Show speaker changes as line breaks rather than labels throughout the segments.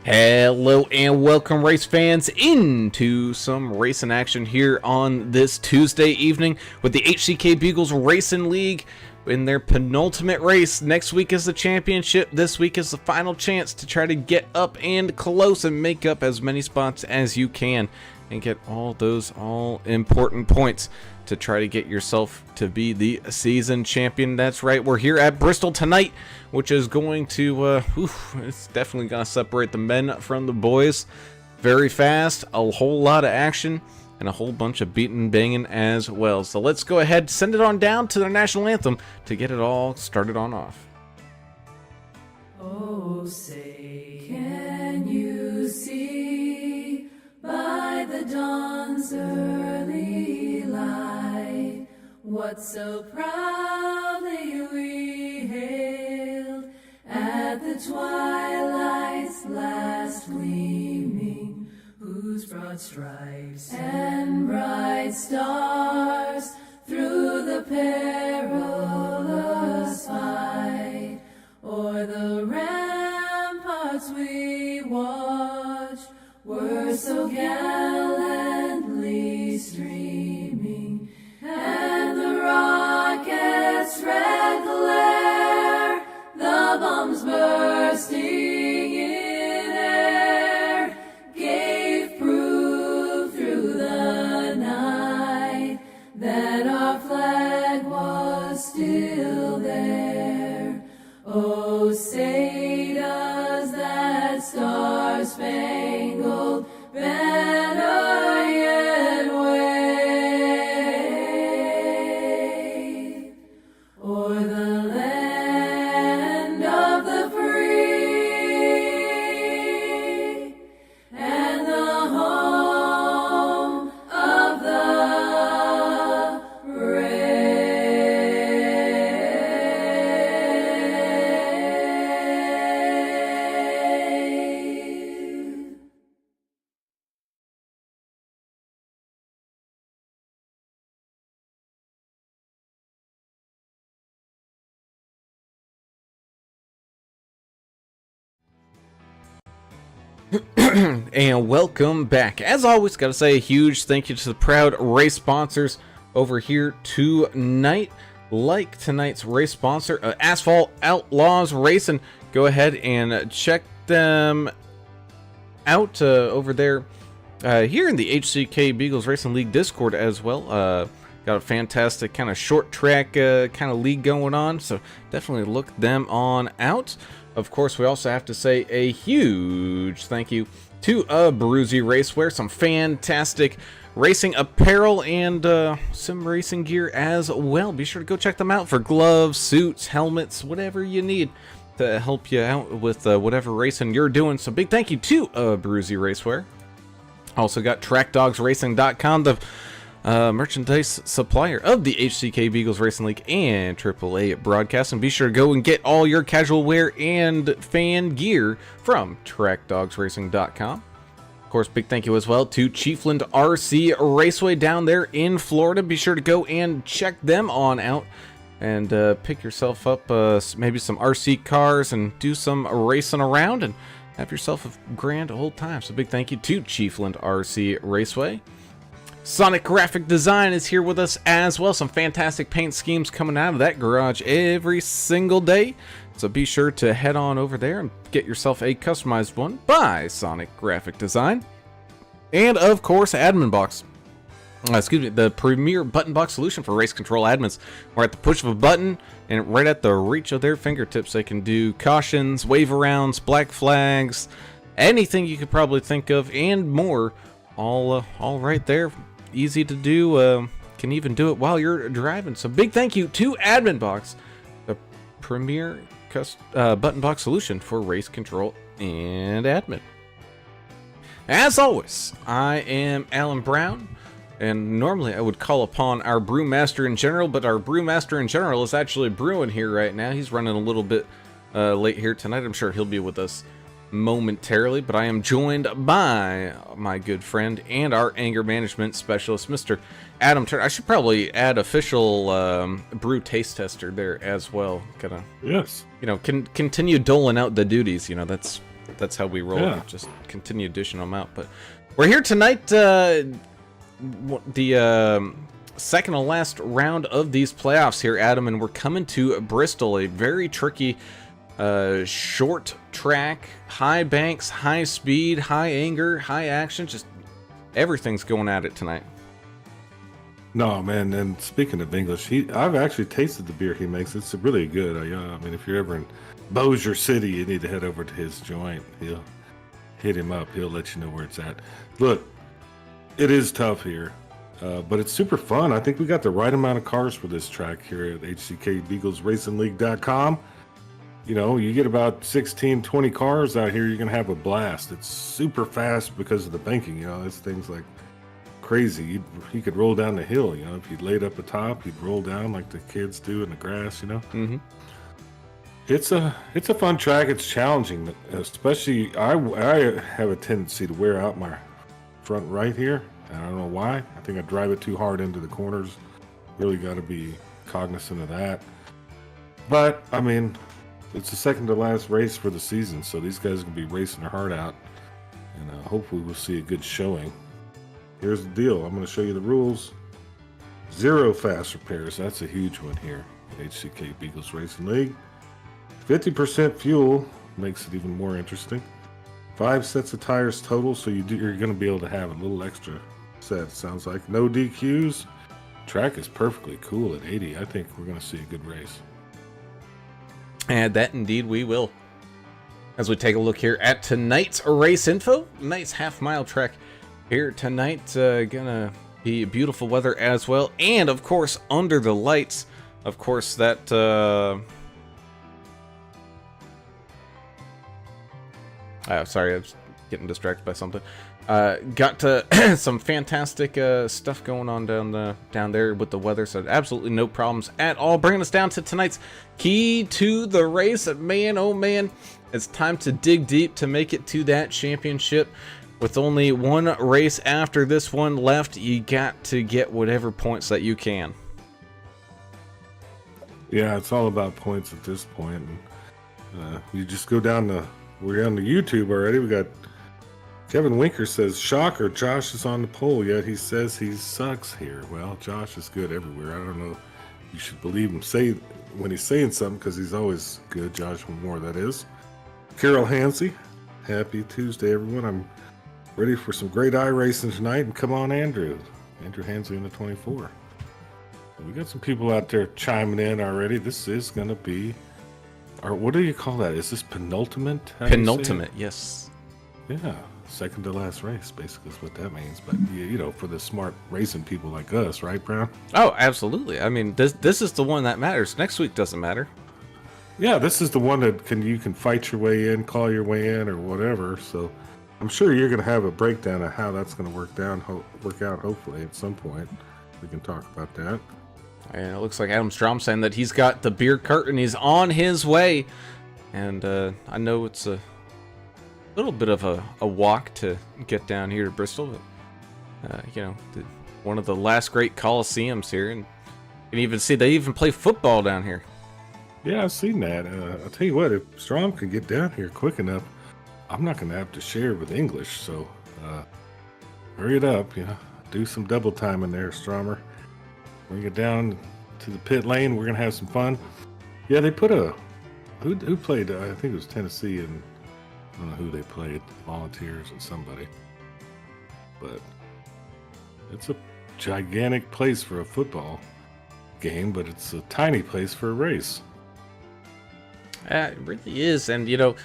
Hello and welcome, race fans, into some racing action here on this Tuesday evening with the HCK Beagles Racing League in their penultimate race. Next week is the championship. This week is the final chance to try to get up and close and make up as many spots as you can and get all those all-important points to try to get yourself to be the season champion. That's right, we're here at Bristol tonight, which is going to, it's definitely going to separate the men from the boys very fast. A whole lot of action and a whole bunch of beating and banging as well. So let's go ahead, send it on down to the national anthem to get it all started on off.
Oh, say, can you see by the dawn's early light what so proudly we hailed at the twilight's last gleaming, whose broad stripes and bright stars through the perilous fight o'er the ramparts we watched were so gallantly streaming, and the rockets' red glare, the bombs bursting in air, gave proof through the night that our flag was still there. Oh, say does that star-spangled banner yet wave o'er the land of the free and the home of the brave.
And welcome back. As always, gotta say a huge thank you to the proud race sponsors over here tonight. Like tonight's race sponsor, Asphalt Outlaws Racing. Go ahead and check them out over there here in the HCK Beagles Racing League Discord as well. Got a fantastic kind of short track kind of league going on, so definitely look them on out. Of course, we also have to say a huge thank you to Abruzzi Racewear, some fantastic racing apparel and some racing gear as well. Be sure to go check them out for gloves, suits, helmets, whatever you need to help you out with whatever racing you're doing. So big thank you to Abruzzi Racewear. Also got TrackDogsRacing.com, the merchandise supplier of the HCK Beagles Racing League and AAA Broadcasting. Be sure to go and get all your casual wear and fan gear from TrackDogsRacing.com. Of course, big thank you as well to Chiefland RC Raceway down there in Florida. Be sure to go and check them on out and pick yourself up maybe some RC cars and do some racing around and have yourself a grand old time. So big thank you to Chiefland RC Raceway. Sonic Graphic Design is here with us as well. Some fantastic paint schemes coming out of that garage every single day. So be sure to head on over there and get yourself a customized one by Sonic Graphic Design. And of course, AdminBoxx. The premier button box solution for race control admins. Where at the push of a button and right at the reach of their fingertips, they can do cautions, wave arounds, black flags, anything you could probably think of and more. All right there. Easy to do. Can even do it while you're driving. So big thank you to AdminBoxx, the premier button box solution for race control and admin. As always, I am Alan Brown, and normally I would call upon our brewmaster in general, but our brewmaster in general is actually brewing here right now. He's running a little bit late here tonight. I'm sure he'll be with us momentarily, but I am joined by my good friend and our anger management specialist, Mr. Adam Turner. I should probably add official brew taste tester there as well. Kind of,
yes.
You know, continue doling out the duties. You know, that's That's how we roll.
Yeah.
Just continue dishing them out. But we're here tonight. The second to last round of these playoffs here, Adam, and we're coming to Bristol, a very tricky, short track, high banks, high speed, high anger, high action. Just everything's going at it tonight.
No, man, and speaking of English, I've actually tasted the beer he makes. It's really good. I mean, if you're ever in Bossier City, you need to head over to his joint. He'll hit him up. He'll let you know where it's at. Look, it is tough here, but it's super fun. I think we got the right amount of cars for this track here at HCKBeaglesRacingLeague.com. You know, you get about 16, 20 cars out here, you're going to have a blast. It's super fast because of the banking, you know, it's things like crazy. He could roll down the hill, you know, if you laid up the top, he'd roll down like the kids do in the grass, you know.
Mm-hmm.
It's a fun track. It's challenging, especially I have a tendency to wear out my front right here. I don't know why. I think I drive it too hard into the corners. Really got to be cognizant of that. But I mean, it's the second to last race for the season, so these guys are gonna be racing their heart out, and hopefully we'll see a good showing. Here's the deal. I'm going to show you the rules. 0 fast repairs. That's a huge one here at HCK Beagles Racing League. 50% fuel makes it even more interesting. 5 sets of tires total, so you're going to be able to have a little extra set. Sounds like no DQs. Track is perfectly cool at 80. I think we're going to see a good race.
And that indeed we will. As we take a look here at tonight's race info, nice half-mile track here tonight. Gonna be beautiful weather as well, and of course under the lights. Of course that sorry, I was getting distracted by something. Got some fantastic stuff going on down there with the weather, so absolutely no problems at all. Bringing us down to tonight's key to the race. Man, oh man, it's time to dig deep to make it to that championship. With only one race after this one left, you got to get whatever points that you can.
Yeah, it's all about points at this point. And, you just go down we're on the YouTube already. We got Kevin Winker says, shocker, Josh is on the pole, yet he says he sucks here. Well, Josh is good everywhere. I don't know. You should believe him when he's saying something, because he's always good. Josh Moore, that is. Carol Hansey, happy Tuesday, everyone. I'm ready for some great iRacing tonight, and come on, Andrew Hansey in the 24. We got some people out there chiming in already. This is going to be what do you call that? Is this penultimate?
Penultimate, yes.
Yeah, second to last race, basically is what that means. But you know, for the smart racing people like us, right, Brown?
Oh, absolutely. I mean, this is the one that matters. Next week doesn't matter.
Yeah, this is the one that you can fight your way in, call your way in, or whatever. So I'm sure you're going to have a breakdown of how that's going to work out. Hopefully at some point we can talk about that.
And it looks like Adam Strom saying that he's got the beer curtain. He's on his way. And I know it's a little bit of a walk to get down here to Bristol. But, you know, one of the last great coliseums here. And you can even see they even play football down here.
Yeah, I've seen that. I'll tell you what, if Strom can get down here quick enough, I'm not going to have to share with English. So hurry it up. You know, do some double time in there, Stromer. Bring it down to the pit lane. We're going to have some fun. Yeah, they put who played, I think it was Tennessee, and I don't know who they played, Volunteers and somebody. But it's a gigantic place for a football game, but it's a tiny place for a race.
It really is, and you know,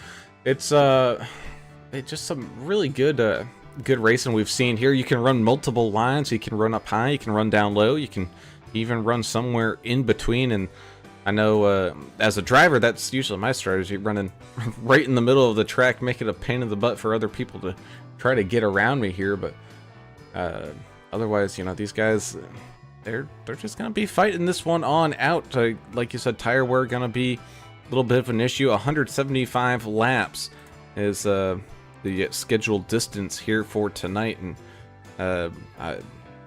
it's just some really good racing we've seen here. You can run multiple lines. You can run up high. You can run down low. You can even run somewhere in between. And I know as a driver, that's usually my strategy: running right in the middle of the track, making it a pain in the butt for other people to try to get around me here. But otherwise, you know, these guys, they're just gonna be fighting this one on out. Like you said, tire wear gonna be a little bit of an issue. 175 laps is the scheduled distance here for tonight, and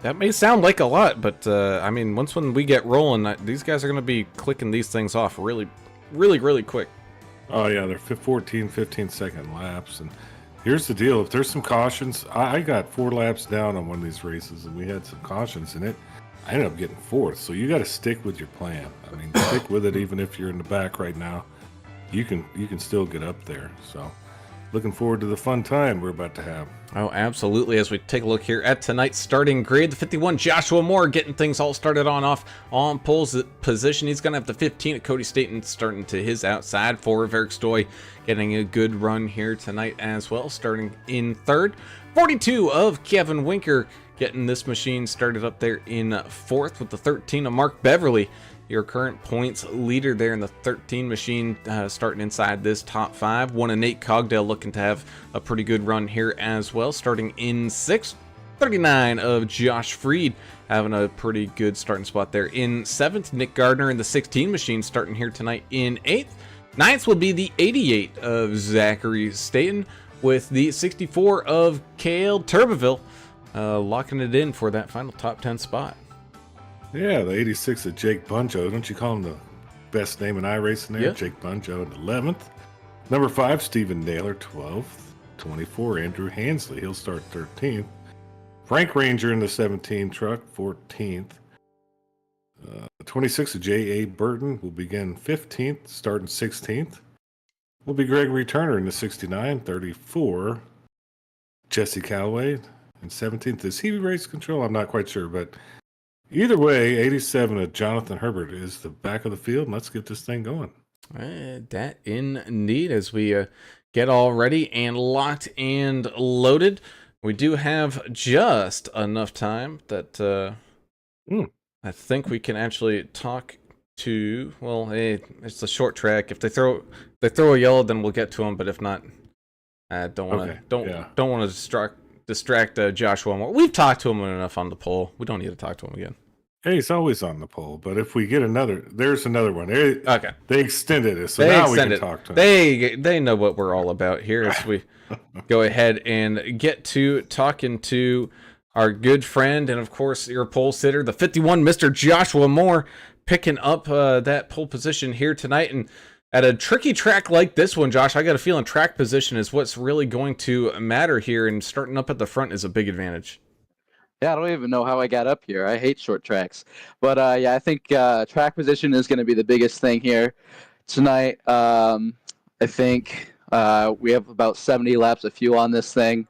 that may sound like a lot, but I mean, when we get rolling, these guys are going to be clicking these things off really quick.
Oh yeah, they're 14, 15-second laps. And here's the deal: if there's some cautions, I got 4 laps down on one of these races, and we had some cautions in it. I ended up getting 4th. So you got to stick with your plan. I mean, stick with it even if you're in the back right now. You can still get up there. So looking forward to the fun time we're about to have.
Oh, absolutely. As we take a look here at tonight's starting grid, the 51, Joshua Moore, getting things all started on pole position. He's going to have the 15 at Cody Staten starting to his outside. 4 of Eric Stoy getting a good run here tonight as well, starting in 3rd. 42 of Kevin Winker getting this machine started up there in 4th, with the 13 of Mark Beverly, your current points leader there in the 13 machine, starting inside this top 5. 1 of Nate Cogdell looking to have a pretty good run here as well, starting in 6th. 39 of Josh Freed having a pretty good starting spot there in 7th. Nick Gardner in the 16 machine starting here tonight in 8th. 9th will be the 88 of Zachary Staten, with the 64 of Cale Turbeville locking it in for that final top 10 spot.
Yeah, the 86 of Jake Bunjo. Don't you call him the best name in iRacing there?
Yep.
Jake Bunjo in 11th. Number 5, Stephen Naylor, 12th. 24, Andrew Hansley. He'll start 13th. Frank Ranger in the 17 truck, 14th. 26 of J.A. Burton will begin 15th, starting 16th. Will be Gregory Turner in the 69, 34. Jesse Calloway in 17th. Is he race control? I'm not quite sure, but either way, 87 of Jonathan Herbert is the back of the field. And let's get this thing going.
That indeed, as we get all ready and locked and loaded. We do have just enough time that I think we can actually talk to. Well, hey, it's a short track. If they throw a yellow, then we'll get to them. But if not, I don't want to distract Joshua Moore. We've talked to him enough on the poll. We don't need to talk to him again.
Hey, he's always on the poll, but if we get another, there's another one. Okay. They extended it, so now we can talk to him.
They know what we're all about here as we go ahead and get to talking to our good friend and, of course, your pole sitter, the 51, Mr. Joshua Moore, picking up that pole position here tonight. And at a tricky track like this one, Josh, I got a feeling track position is what's really going to matter here, and starting up at the front is a big advantage.
Yeah, I don't even know how I got up here. I hate short tracks. But, yeah, I think track position is going to be the biggest thing here tonight. I think we have about 70 laps of fuel on this thing.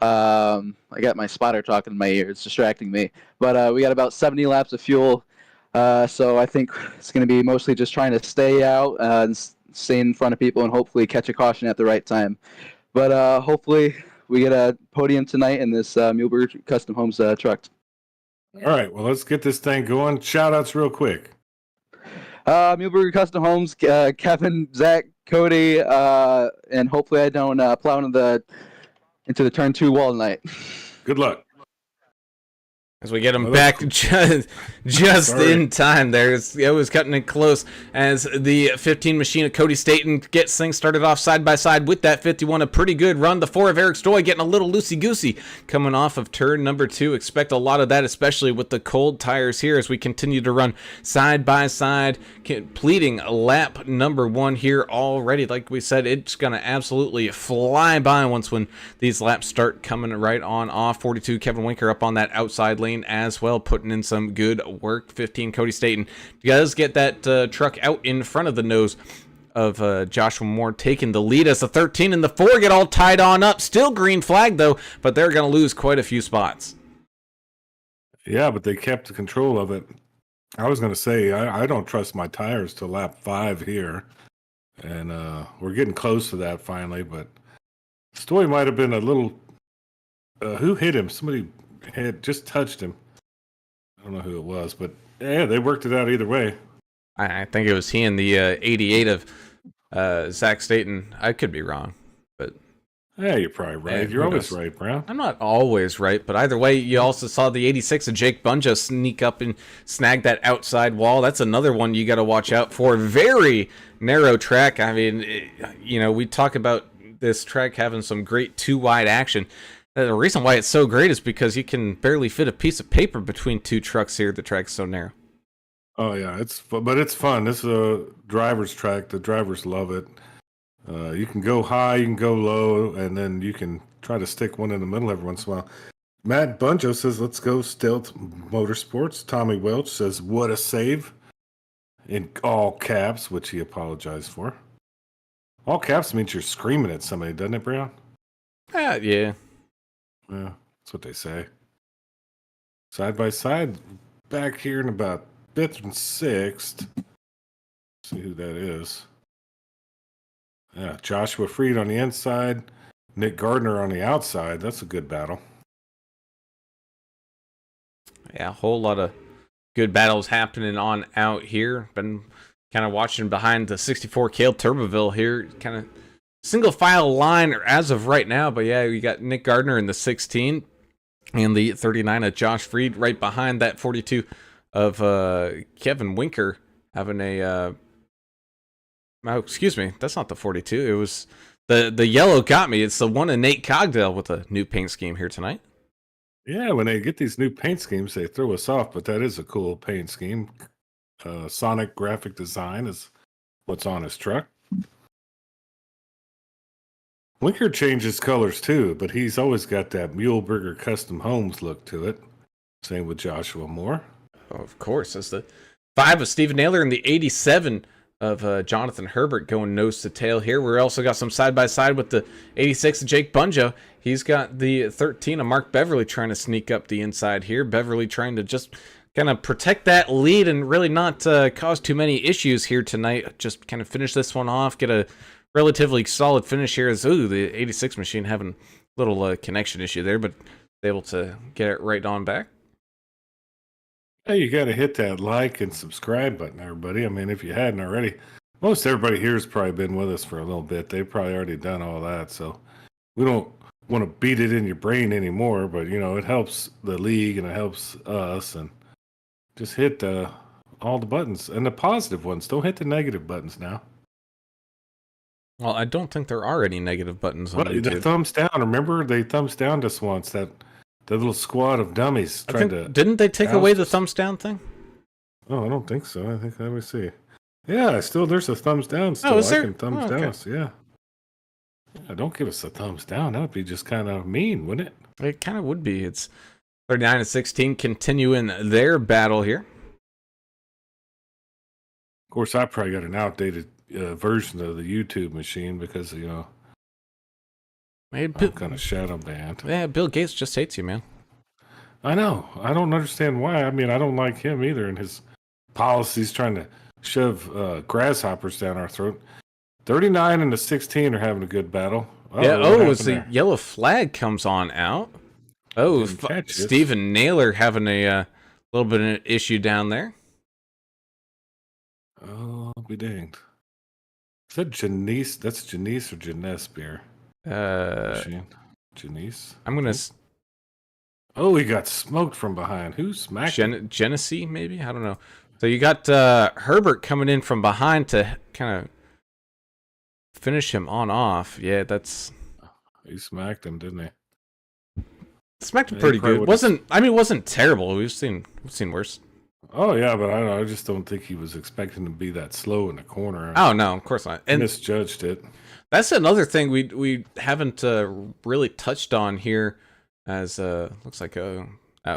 I got my spotter talking in my ear. It's distracting me. But we got about 70 laps of fuel. So I think it's going to be mostly just trying to stay out and stay in front of people and hopefully catch a caution at the right time. But hopefully we get a podium tonight in this Muleberg Custom Homes truck.
All right, well, let's get this thing going. Shout-outs real quick.
Muleberg Custom Homes, Kevin, Zach, Cody, and hopefully I don't plow into the turn 2 wall tonight.
Good luck.
As we get him back just in time there. It was cutting it close as the 15 machine of Cody Staten gets things started off side by side with that 51. A pretty good run. The 4 of Eric Stoy getting a little loosey-goosey coming off of turn number 2. Expect a lot of that, especially with the cold tires here as we continue to run side by side, completing lap number 1 here already. Like we said, it's going to absolutely fly by when these laps start coming right on off. 42 Kevin Winker up on that outside lane as well, putting in some good work. 15 Cody Staten does get that truck out in front of the nose of Joshua Moore, taking the lead as the 13 and the 4 get all tied on up. Still green flag though, but they're going to lose quite a few spots.
Yeah, but they kept control of it. I was going to say, I don't trust my tires to lap 5 here, and we're getting close to that finally, but Stoy might have been a little who hit him? Somebody had just touched him. I don't know who it was, but yeah, they worked it out either way.
I think it was he and the 88 of Zach Staten. I could be wrong, but
yeah, you're probably right. You're always right, Brown.
I'm not always right, but either way, you also saw the 86 of Jake Bunja sneak up and snag that outside wall. That's another one you got to watch out for. Very narrow track. I mean, we talk about this track having some great 2-wide action. The reason why it's so great is because you can barely fit a piece of paper between 2 trucks here. The track's so narrow.
Oh yeah, but it's fun. This is a driver's track. The drivers love it. You can go high, you can go low, and then you can try to stick one in the middle every once in a while. Matt Bunjo says, "Let's go Stealth Motorsports." Tommy Welch says, "What a save!" in all caps, which he apologized for. All caps means you're screaming at somebody, doesn't it, Brown?
Yeah.
Yeah, that's what they say. Side by side, back here in about 5th and 6th. See who that is. Yeah, Joshua Freed on the inside, Nick Gardner on the outside. That's a good battle.
Yeah, a whole lot of good battles happening on out here. Been kind of watching behind the 64 Cale Turboville here, kind of single file line as of right now. But yeah, we got Nick Gardner in the 16 and the 39 of Josh Freed right behind that 42 of Kevin Winker having a. Oh, excuse me, that's not the 42. It was the yellow got me. It's the one of Nate Cogdell with a new paint scheme here tonight.
Yeah, when they get these new paint schemes, they throw us off, but that is a cool paint scheme. Sonic graphic design is what's on his truck. Winker changes colors too, but he's always got that Muhleberger Custom Homes look to it. Same with Joshua Moore.
Oh, of course, that's the 5 of Steven Naylor and the 87 of Jonathan Herbert going nose to tail here. We're also got some side-by-side with the 86 of Jake Bunjo. He's got the 13 of Mark Beverly trying to sneak up the inside here. Beverly trying to just kind of protect that lead and really not cause too many issues here tonight. Just kind of finish this one off, get a relatively solid finish here. As the 86 machine having a little connection issue there, but able to get it right on back.
Hey, you got to hit that like and subscribe button, everybody. I mean, if you hadn't already, most everybody here has probably been with us for a little bit. They've probably already done all that. So we don't want to beat it in your brain anymore, but, you know, it helps the league and it helps us. And just hit all the buttons and the positive ones. Don't hit the negative buttons now.
Well, I don't think there are any negative buttons on YouTube.
The thumbs down. Remember, they thumbs down us once. That little squad of dummies tried to.
Didn't they take away the thumbs down thing?
Oh, I don't think so. I think, let me see. Yeah, still there's a thumbs down. Still,
oh, is there?
I can thumbs down us. Yeah. Don't give us a thumbs down. That would be just kind of mean, wouldn't it?
It kind of would be. It's 39 and 16 continuing their battle here.
Of course, I probably got an outdated version of the YouTube machine because, you know, I'm kind of shadow banned.
Yeah, Bill Gates just hates you, man.
I know. I don't understand why. I mean, I don't like him either and his policies trying to shove grasshoppers down our throat. 39 and the 16 are having a good battle.
As the yellow flag comes on out. Oh, Steven Naylor having a little bit of an issue down there.
Oh, I'll be danged. Is that Janice? That's Janice or Janesse beer? Janice.
I'm gonna.
Oh, he got smoked from behind. Who smacked him?
Genesee, maybe? I don't know. So you got Herbert coming in from behind to kind of finish him on off. Yeah, that's.
He smacked him, didn't he?
Smacked him pretty good. It wasn't terrible. We've seen worse.
Oh yeah, but I don't know. I just don't think he was expecting to be that slow in the corner.
Oh no, of course not. And
misjudged it.
That's another thing we haven't really touched on here, as looks like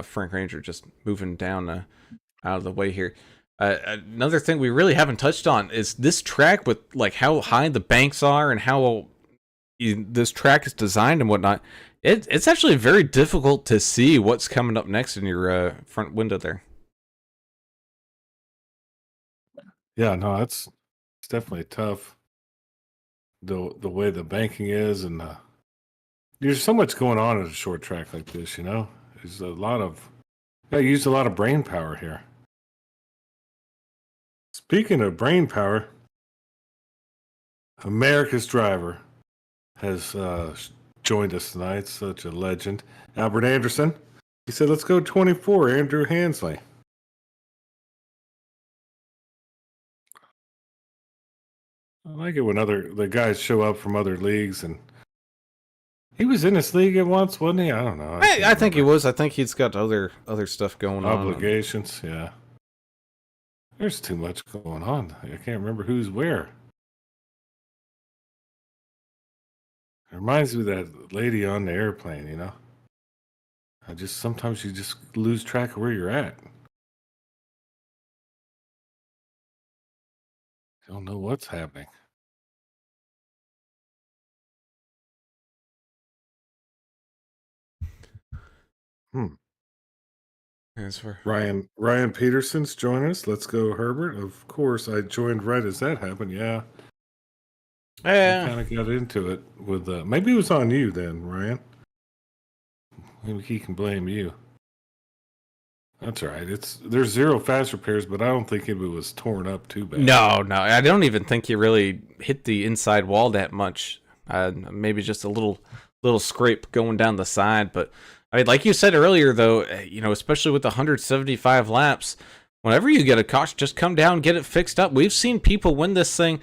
Frank Ranger just moving down out of the way here. Another thing we really haven't touched on is this track with like how high the banks are and how this track is designed and whatnot. It's actually very difficult to see what's coming up next in your front window there.
Yeah, no, it's definitely tough. The way the banking is, and there's so much going on at a short track like this. You know, there's a lot of use a lot of brain power here. Speaking of brain power, America's driver has joined us tonight. Such a legend, Albert Anderson. He said, "Let's go 24." Andrew Hansley. I like it when the guys show up from other leagues, and he was in this league at once, wasn't he? I don't know.
I think he was. I think he's got other stuff going on.
Obligations, yeah. There's too much going on. I can't remember who's where. It reminds me of that lady on the airplane, you know? Sometimes you just lose track of where you're at. Don't know what's happening. Hmm.
As for
Ryan Peterson's joining us. Let's go, Herbert. Of course, I joined right as that happened. Yeah, I kind of got into it with. Maybe it was on you then, Ryan. Maybe he can blame you. That's all right. There's zero fast repairs, but I don't think it was torn up too bad.
no, I don't even think he really hit the inside wall that much. Maybe just a little scrape going down the side, but I mean, like you said earlier, though, you know, especially with the 175 laps, whenever you get a caution, just come down, get it fixed up. We've seen people win this thing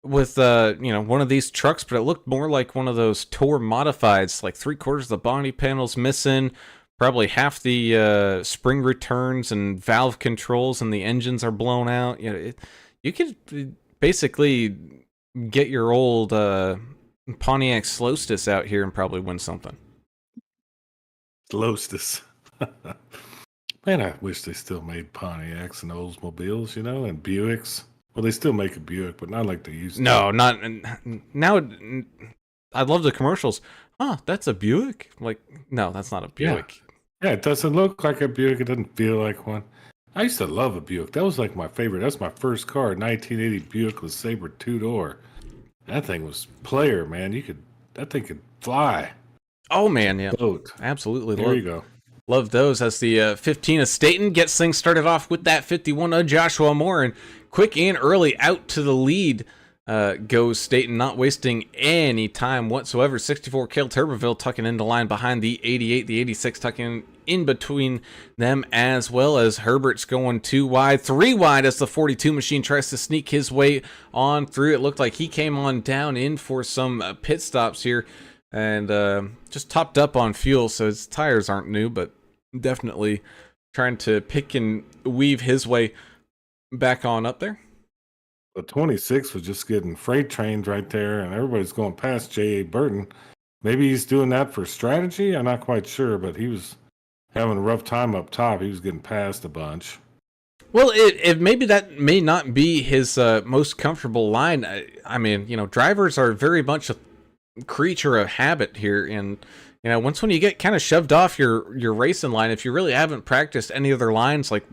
with you know, one of these trucks, but it looked more like one of those Tour modifieds, like 3/4 of the body panels missing, probably half the spring returns and valve controls, and the engines are blown out. You know, you could basically get your old Pontiac Slowstis out here and probably win something.
Slowstis. Man, I wish they still made Pontiacs and Oldsmobiles, you know, and Buicks. Well, they still make a Buick, but not like they used to.
No, not now. I love the commercials. That's a Buick. Like, no, that's not a Buick.
Yeah, it doesn't look like a Buick. It doesn't feel like one. I used to love a Buick. That was like my favorite. That's my first car, 1980 Buick with Sabre 2-door. That thing was player, man. That thing could fly.
Oh man, yeah,
Boat.
absolutely.
There you go.
Love those. As the 15 of Staten gets things started off with that 51 of Joshua Moore, and quick and early out to the lead goes Staten, not wasting any time whatsoever. 64 Kill Turboville tucking in the line behind the 88, the 86 tucking in between them, as well as Herbert's going 2 wide, 3 wide as the 42 machine tries to sneak his way on through. It looked like he came on down in for some pit stops here, and just topped up on fuel, so his tires aren't new, but definitely trying to pick and weave his way back on up there.
The 26 was just getting freight trained right there, and everybody's going past J.A. Burton. Maybe he's doing that for strategy. I'm not quite sure, but he was having a rough time up top. He was getting passed a bunch.
Well, it maybe that may not be his most comfortable line. I mean, you know, drivers are very much a creature of habit here, and you know, when you get kind of shoved off your racing line, if you really haven't practiced any other lines, like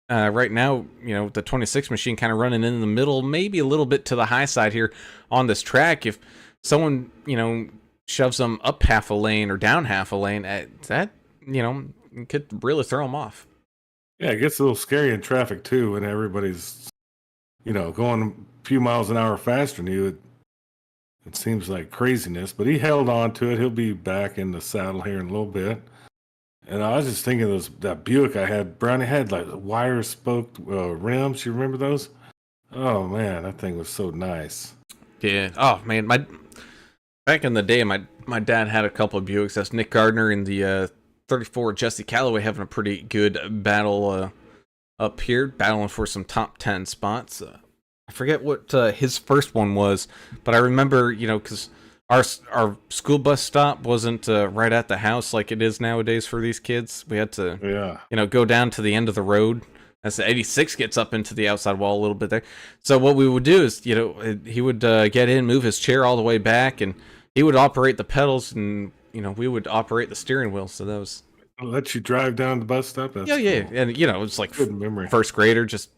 right now, you know, the 26 machine kind of running in the middle, maybe a little bit to the high side here on this track. If someone, you know, shoves them up half a lane or down half a lane, that, you know, could really throw them off.
Yeah, it gets a little scary in traffic too when everybody's, you know, going a few miles an hour faster than you. It seems like craziness, but he held on to it. He'll be back in the saddle here in a little bit. And I was just thinking of that Buick I had. Brownie had like wire spoke rims. You remember those? Oh man, that thing was so nice.
Yeah. Oh man, back in the day, my dad had a couple of Buicks. That's Nick Gardner and the 34 Jesse Calloway having a pretty good battle up here, battling for some top 10 spots. I forget what his first one was, but I remember, you know, because our school bus stop wasn't right at the house like it is nowadays for these kids. We had to, you know, go down to the end of the road as the 86 gets up into the outside wall a little bit there. So what we would do is, you know, he would get in, move his chair all the way back, and he would operate the pedals, and, you know, we would operate the steering wheel. So that was...
I'll let you drive down the bus stop? That's
yeah.
Cool.
And, you know, it's like
good memory.
First grader, just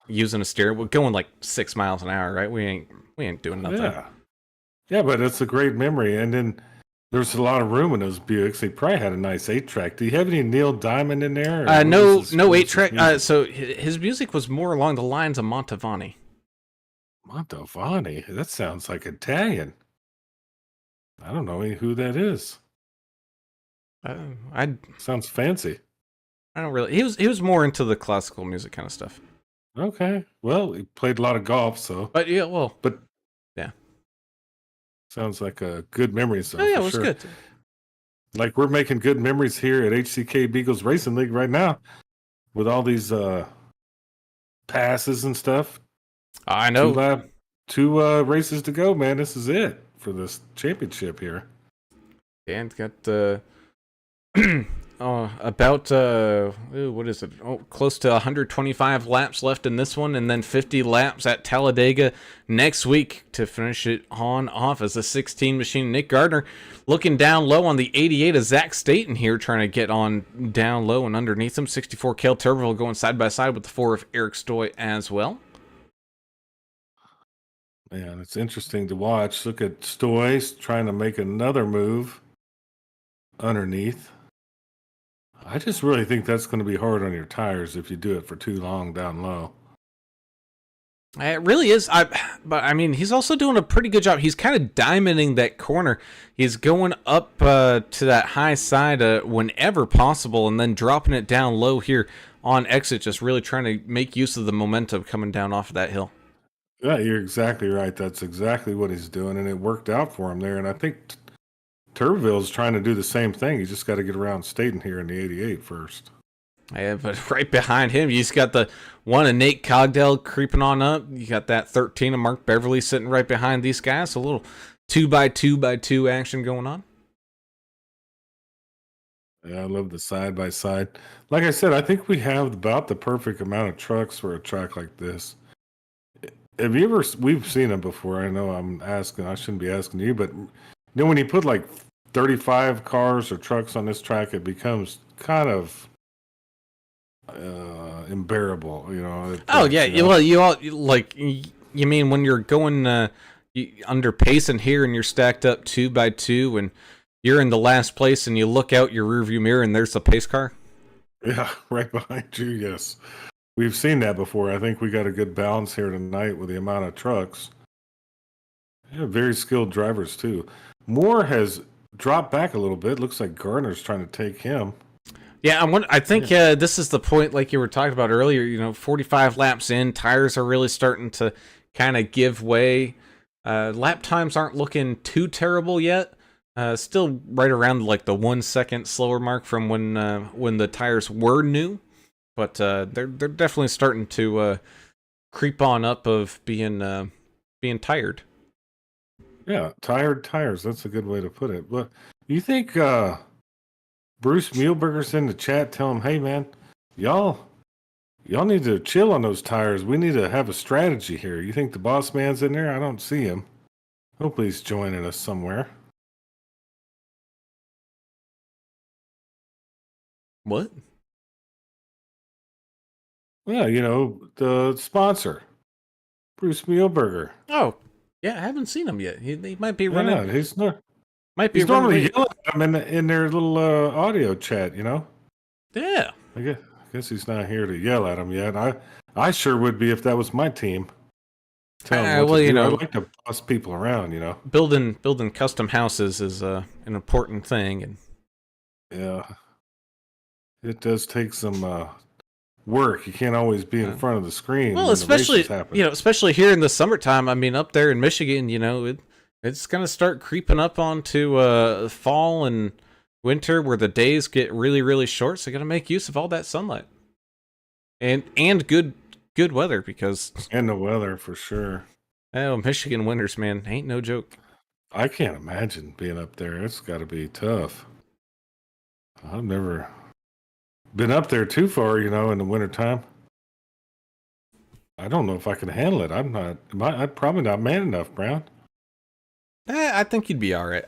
using a steering wheel, going like 6 miles an hour, right? We ain't doing nothing.
Yeah, but it's a great memory. And then there's a lot of room in those Buicks. They probably had a nice 8-track. Do you have any Neil Diamond in there?
No 8-track. So his music was more along the lines of Mantovani.
Mantovani? That sounds like Italian. I don't know who that is. Sounds fancy.
I don't really. He was more into the classical music kind of stuff.
Okay. Well, he played a lot of golf, so.
But yeah, well.
But
yeah.
Sounds like a good memory. So
oh yeah, it was good.
Like we're making good memories here at HCK Beagles Racing League right now, with all these passes and stuff.
I know.
Two races to go, man. This is it for this championship here.
And got about what is it? Oh, close to 125 laps left in this one, and then 50 laps at Talladega next week to finish it on off as a 16 machine. Nick Gardner looking down low on the 88 of Zach Staten here, trying to get on down low and underneath him. 64 Cale Turberville going side by side with the 4 of Eric Stoy as well.
Man, it's interesting to watch. Look at Stoy trying to make another move underneath. I just really think that's going to be hard on your tires if you do it for too long down low.
It really is. But I mean, he's also doing a pretty good job. He's kind of diamonding that corner. He's going up to that high side whenever possible, and then dropping it down low here on exit, just really trying to make use of the momentum coming down off of that hill.
Yeah, you're exactly right. That's exactly what he's doing, and it worked out for him there. And I think Turville's trying to do the same thing. He's just got to get around Staten here in the 88 first.
Yeah, but right behind him, you just got the 1 of Nate Cogdell creeping on up. You got that 13 of Mark Beverly sitting right behind these guys. A little 2x2x2 action going on.
Yeah, I love the side-by-side. Like I said, I think we have about the perfect amount of trucks for a track like this. Have you ever, we've seen them before. I know I shouldn't be asking you, but when you put like 35 cars or trucks on this track, it becomes kind of unbearable,
Oh yeah, well, you mean when you're going under pacing here and you're stacked up 2x2 and you're in the last place and you look out your rearview mirror and there's a pace car?
Yeah, right behind you. Yes, we've seen that before. I think we got a good balance here tonight with the amount of trucks. Yeah, very skilled drivers too. Moore has dropped back a little bit. Looks like Gardner's trying to take him.
Yeah, I think this is the point, like you were talking about earlier. 45 laps in, tires are really starting to kind of give way. Lap times aren't looking too terrible yet. Still right around like the 1 second slower mark from when the tires were new, but they're definitely starting to creep on up of being tired.
Yeah, tired tires. That's a good way to put it. But you think Bruce Muehlberger's in the chat? Tell him, hey man, y'all need to chill on those tires. We need to have a strategy here. You think the boss man's in there? I don't see him. Hopefully he's joining us somewhere.
What?
Yeah, the sponsor, Bruce Muehlberger.
Oh, yeah, I haven't seen him yet. He might be running.
Yeah, he's not.
Might be
he's normally yelling at him in their little audio chat.
Yeah.
I guess he's not here to yell at him yet. I sure would be if that was my team. Tell him what to do. I like to boss people around.
Building custom houses is an important thing, and
yeah, it does take some work. You can't always be in front of the screen.
Well, especially here in the summertime. I mean, up there in Michigan, it's gonna start creeping up onto fall and winter, where the days get really, really short. So you gotta make use of all that sunlight, and good weather, because
and the weather for sure.
Oh, Michigan winters, man, ain't no joke.
I can't imagine being up there. It's got to be tough. I've never been up there too far, in the wintertime. I don't know if I can handle it. I'm probably not man enough, Brown.
I think you'd be all right.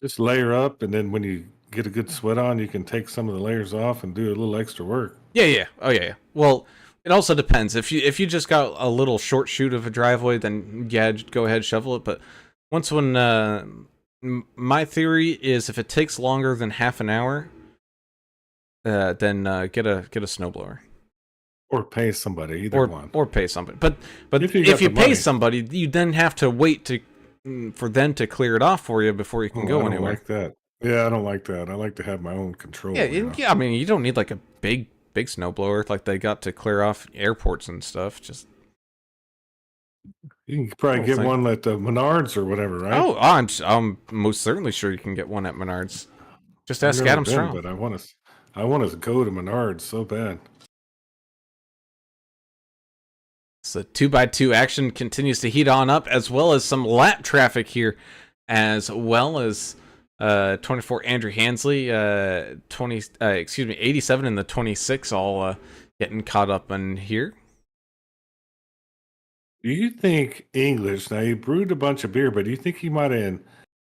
Just layer up, and then when you get a good sweat on, you can take some of the layers off and do a little extra work.
Yeah. Oh, yeah. Well, it also depends. If you just got a little short shoot of a driveway, then yeah, just go ahead, shovel it. But my theory is, if it takes longer than half an hour, then get a snowblower.
Or pay somebody, either one. Or
pay somebody. But if you pay somebody, you then have to wait for them to clear it off for you before you can go anywhere. I don't
like that. Yeah, I don't like that. I like to have my own control.
Yeah, I mean, you don't need like a big snowblower like they got to clear off airports and stuff. Just
you can probably get one at Menards or whatever, right?
Oh, I'm most certainly sure you can get one at Menards. Just ask Adam Strong.
But I want to go to Menards so bad.
the 2x2 action continues to heat on up, as well as some lap traffic here, as well as 24 Andrew Hansley, 87 in the 26, all getting caught up in here.
Do you think English, now he brewed a bunch of beer, but do you think he might have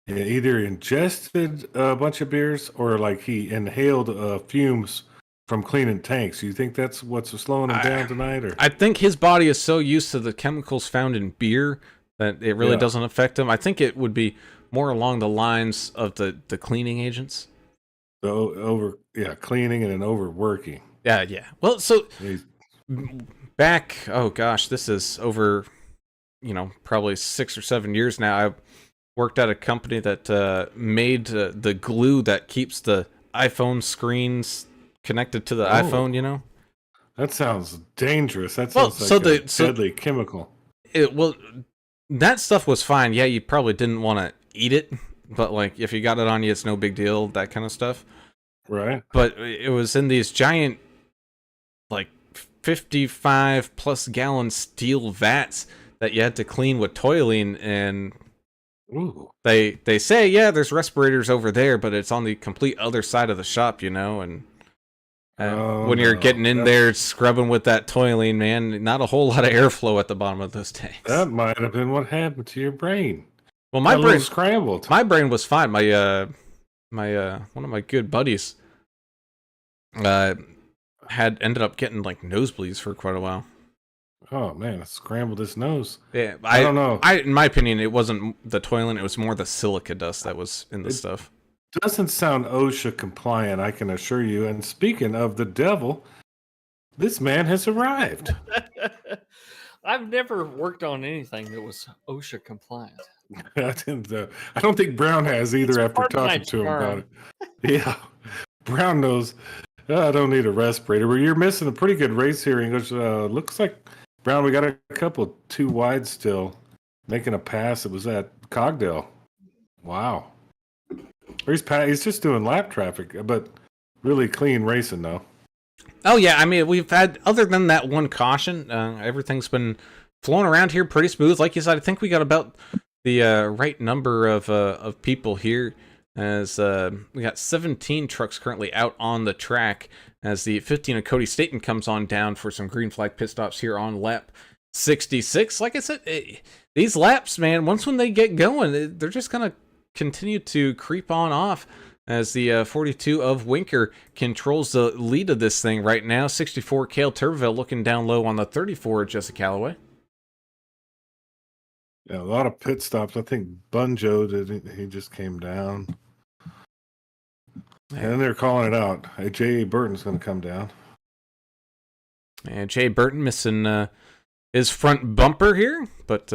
either ingested a bunch of beers or like he inhaled fumes from cleaning tanks? Do you think that's what's slowing him down tonight? Or
I think his body is so used to the chemicals found in beer that it really doesn't affect him. I think it would be more along the lines of the cleaning agents.
Cleaning and then overworking.
Yeah. Well, so back, oh gosh, this is over, probably 6 or 7 years now. I worked at a company that made the glue that keeps the iPhone screens connected to the iPhone,
That sounds dangerous. That sounds like a deadly chemical.
That stuff was fine. Yeah, you probably didn't want to eat it, but like if you got it on you, it's no big deal, that kind of stuff.
Right.
But it was in these giant, like 55 plus gallon steel vats that you had to clean with toluene, and they say, yeah, there's respirators over there, but it's on the complete other side of the shop, and when you're getting in there scrubbing with that toluene, man, not a whole lot of airflow at the bottom of those tanks.
That might have been what happened to your brain.
Well, my brain
scrambled.
My brain was fine. My one of my good buddies had ended up getting like nosebleeds for quite a while.
Oh man, it scrambled his nose.
Yeah,
I don't know.
In my opinion, it wasn't the toluene; it was more the silica dust that was in the stuff.
Doesn't sound OSHA compliant, I can assure you. And speaking of the devil, this man has arrived.
I've never worked on anything that was OSHA compliant.
I don't think Brown has either after talking to him about it. Yeah, Brown knows. I don't need a respirator, but you're missing a pretty good race here. English. Looks like, Brown, we got a couple too wide still. Making a pass. It was at Cogdale. Wow. He's just doing lap traffic, but really clean racing though.
Oh yeah, I mean, we've had, other than that one caution, everything's been flowing around here pretty smooth. Like you said, I think we got about the right number of people here, as we got 17 trucks currently out on the track, as the 15 of Cody Staten comes on down for some green flag pit stops here on lap 66. Like I said, these laps, man, when they get going, they're just gonna continue to creep on off, as the 42 of Winker controls the lead of this thing right now. 64 Cale Turbeville looking down low on the 34 Jesse Calloway.
Yeah, a lot of pit stops. I think Bunjo he just came down. And they're calling it out. J.A. Burton's going to come down.
And Jay Burton missing his front bumper here, but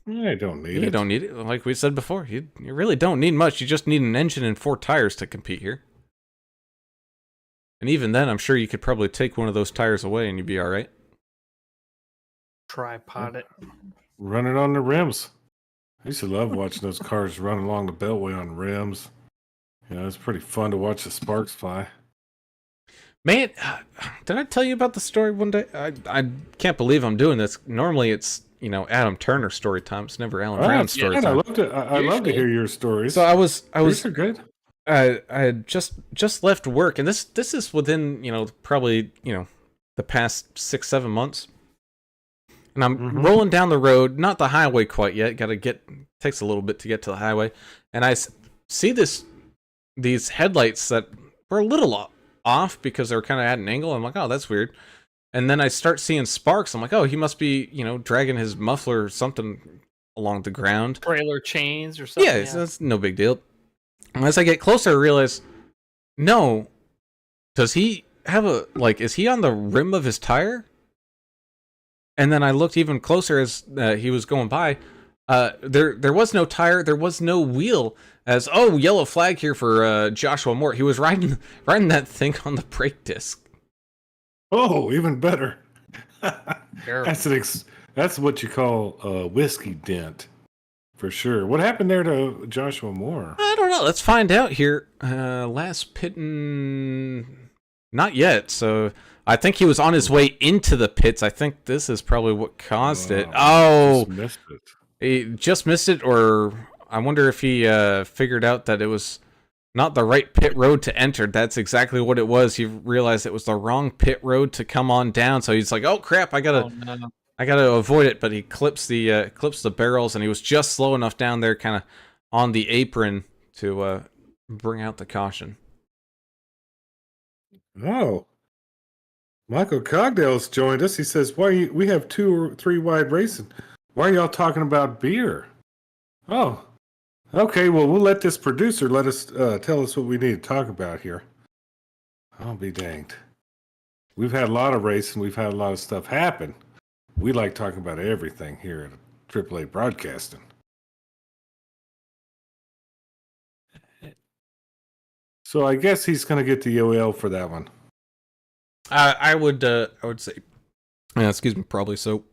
you don't need it.
You don't need it. Like we said before, you really don't need much. You just need an engine and 4 tires to compete here. And even then, I'm sure you could probably take one of those tires away and you'd be all right.
Tripod it.
Run it on the rims. I used to love watching those cars run along the beltway on rims. It's pretty fun to watch the sparks fly.
Man, did I tell you about the story one day? I can't believe I'm doing this. Normally it's, Adam Turner story time. It's never Alan Brown story time.
I love to hear your stories.
So I was
These are good.
I had just left work, and this is within, probably, the past 6-7 months. And I'm rolling down the road, not the highway quite yet. Takes a little bit to get to the highway. And I see these headlights that were a little off because they were kind of at an angle. I'm like, oh, that's weird. And then I start seeing sparks. I'm like, oh, he must be, dragging his muffler or something along the ground.
Trailer chains or something.
Yeah, that's no big deal. And as I get closer, I realize, no, does he have is he on the rim of his tire? And then I looked even closer as he was going by. There was no tire, there was no wheel. As yellow flag here for Joshua Moore. He was riding that thing on the brake disc.
Oh, even better. That's what you call a whiskey dent, for sure. What happened there to Joshua Moore?
I don't know. Let's find out here. Last pitting Not yet. So I think he was on his way into the pits. I think this is probably what caused it. Oh,
just missed it.
he just missed it, or I wonder if he figured out that it was not the right pit road to enter. That's exactly what it was. He realized it was the wrong pit road to come on down. So he's like, "Oh crap! I gotta avoid it." But he clips the barrels, and he was just slow enough down there, kind of on the apron, to bring out the caution.
Oh, Michael Cogdale's joined us. He says, we have 2 or 3 wide racing. Why are y'all talking about beer? Oh, okay. Well, we'll let this producer let us tell us what we need to talk about here. I'll be danged. We've had a lot of racing. We've had a lot of stuff happen. We like talking about everything here at AAA Broadcasting. So I guess he's going to get the OL for that one.
I would say, excuse me, probably so.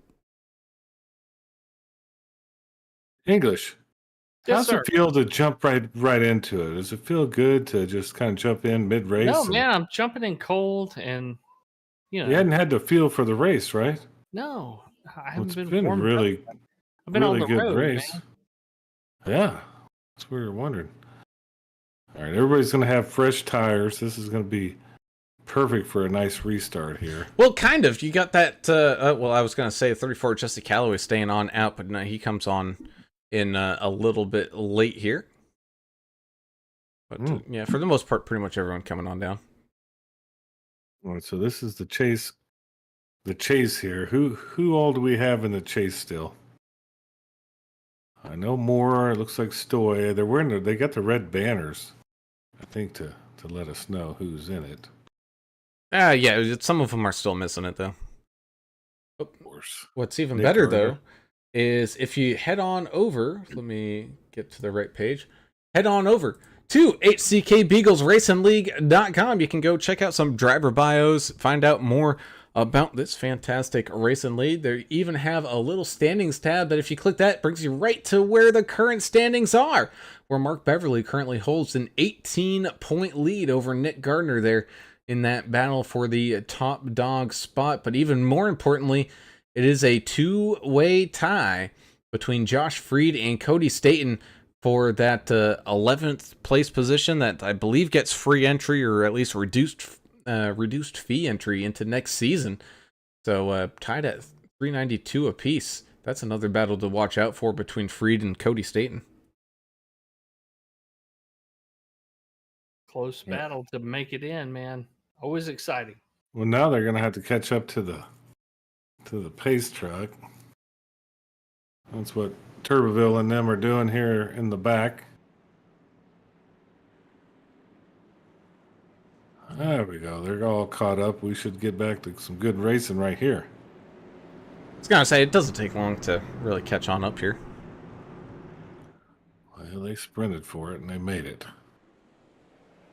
English.
Yes,
How's
sir.
it feel to jump right into it? Does it feel good to just kind of jump in mid-race?
No, man, I'm jumping in cold, and you
You hadn't had to feel for the race, right?
no, I
Well,
haven't
it's
been
been a
warmed
really,
up. I've been on
really
the
good
road,
race.
man.
Yeah, that's what we were wondering. All right, everybody's going to have fresh tires. This is going to be perfect for a nice restart here.
Well, kind of. You got that. Well, I was going to say 34 Jesse Calloway staying on out, but no, he comes on in a little bit late here. But yeah, for the most part, pretty much everyone coming on down.
All right, so this is the chase. The chase here. Who all do we have in the chase still? I know more. It looks like Stoy. They're wearing they got the red banners, I think, to let us know who's in it.
Yeah, some of them are still missing it though.
Of course.
What's even
Nick
better
Gardner.
though is if you head on over. Let me get to the right page. Head on over to HCKBeaglesRacingLeague.com. You can go check out some driver bios, find out more about this fantastic racing league. They even have a little standings tab that if you click that, brings you right to where the current standings are, where Mark Beverly currently holds an 18-point lead over Nick Gardner there in that battle for the top dog spot. But even more importantly, it is a 2-way tie between Josh Freed and Cody Staten for that 11th place position that I believe gets free entry, or at least reduced fee entry into next season. So tied at 392 apiece. That's another battle to watch out for between Freed and Cody Staten.
Close battle to make it in, man. Always exciting.
Well, now they're going to have to catch up to the pace truck. That's what Turboville and them are doing here in the back. There we go. They're all caught up. We should get back to some good racing right here.
I was gonna say it doesn't take long to really catch on up here.
Well, they sprinted for it and they made it.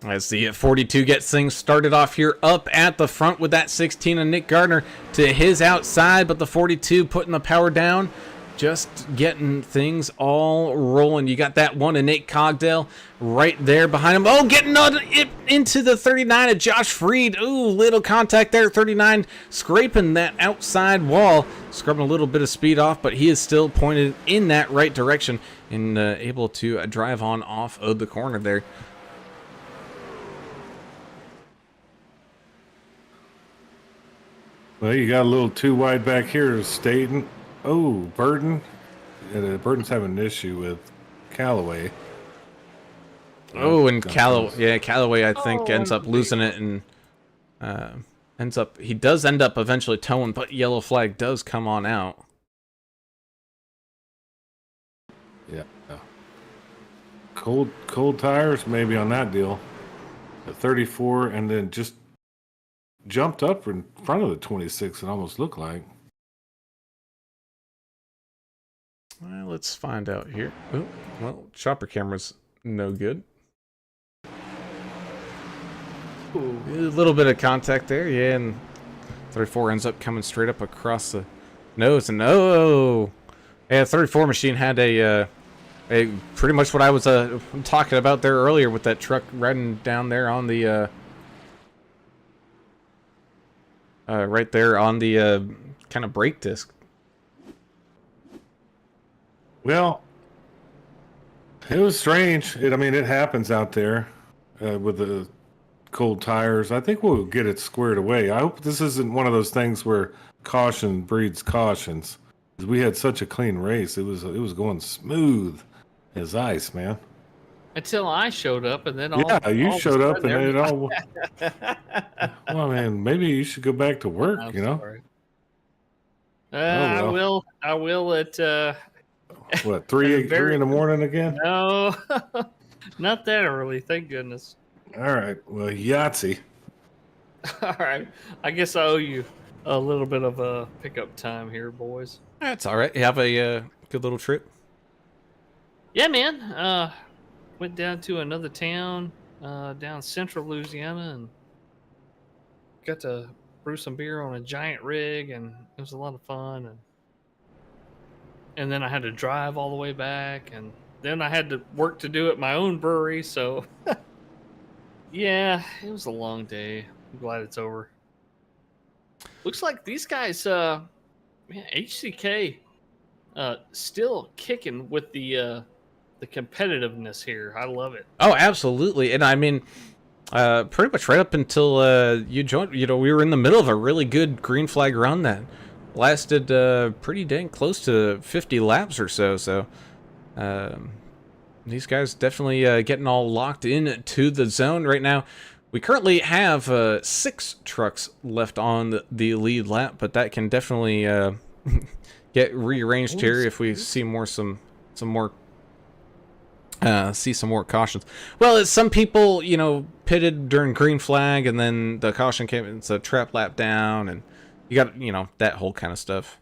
As the 42 gets things started off here up at the front with that 16 of Nick Gardner to his outside, but the 42 putting the power down, just getting things all rolling. You got that one of Nate Cogdale right there behind him. Oh, getting into the 39 of Josh Freed. Ooh, little contact there. 39 scraping that outside wall, scrubbing a little bit of speed off, but he is still pointed in that right direction and able to drive on off of the corner there.
Well, you got a little too wide back here, Staten. Oh, Burton. Burton's having an issue with Callaway.
Oh, and Callaway, I think, ends up losing it and he does end up eventually towing, but yellow flag does come on out.
Yeah. Cold tires maybe on that deal. The 34, and then just jumped up in front of the 26, it almost looked like.
Well, let's find out here. Oh, well, chopper camera's no good.
Ooh.
A little bit of contact there, yeah, and 34 ends up coming straight up across the nose, and oh, yeah, 34 machine had a pretty much what I was talking about there earlier with that truck riding down there on the right there on the kind of brake disc.
Well, it was strange. I mean, it happens out there with the cold tires. I think we'll get it squared away. I hope this isn't one of those things where caution breeds cautions. 'Cause we had such a clean race. It was going smooth as ice, man.
Until I showed up, and then
Yeah, you
all of a
showed up
sudden
and it
everybody-
all. Well, man, maybe you should go back to work.
I'm
You know,
sorry.
well.
I will at
what 3
very-
in the morning again?
no, not that early. Thank goodness.
All right. Well, Yahtzee.
All right, I guess I owe you a little bit of a pickup time here, boys.
That's all right. You have a good little trip.
Yeah, man. Went down to another town down central Louisiana and got to brew some beer on a giant rig, and it was a lot of fun. And then I had to drive all the way back, and then I had to work to do at my own brewery. So, yeah, it was a long day. I'm glad it's over. Looks like these guys, man, HCK, still kicking with the competitiveness here. I love it.
Oh, absolutely. And I mean, pretty much right up until you joined, we were in the middle of a really good green flag run that lasted pretty dang close to 50 laps or so. So these guys definitely getting all locked in to the zone right now. We currently have 6 trucks left on the lead lap, but that can definitely get rearranged here if we see some more cautions. Well, it's some people, pitted during green flag, and then the caution came. It's a trap lap down, and you got, that whole kind of stuff.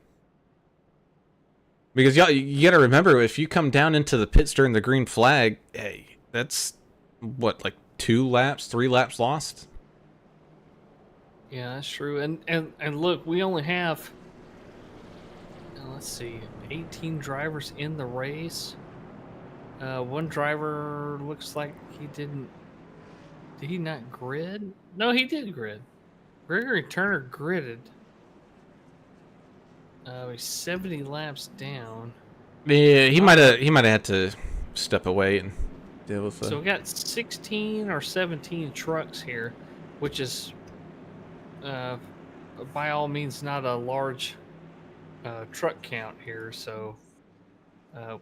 Because you got to remember, if you come down into the pits during the green flag, hey, that's what, like 2 laps, 3 laps lost.
Yeah, that's true. And look, we only have, let's see, 18 drivers in the race. One driver looks like he didn't. Did he not grid? No, he did grid. Gregory Turner gridded. He's 70 laps down.
Yeah, he might have had to step away and deal with
So we got 16 or 17 trucks here, which is, by all means, not a large truck count here. So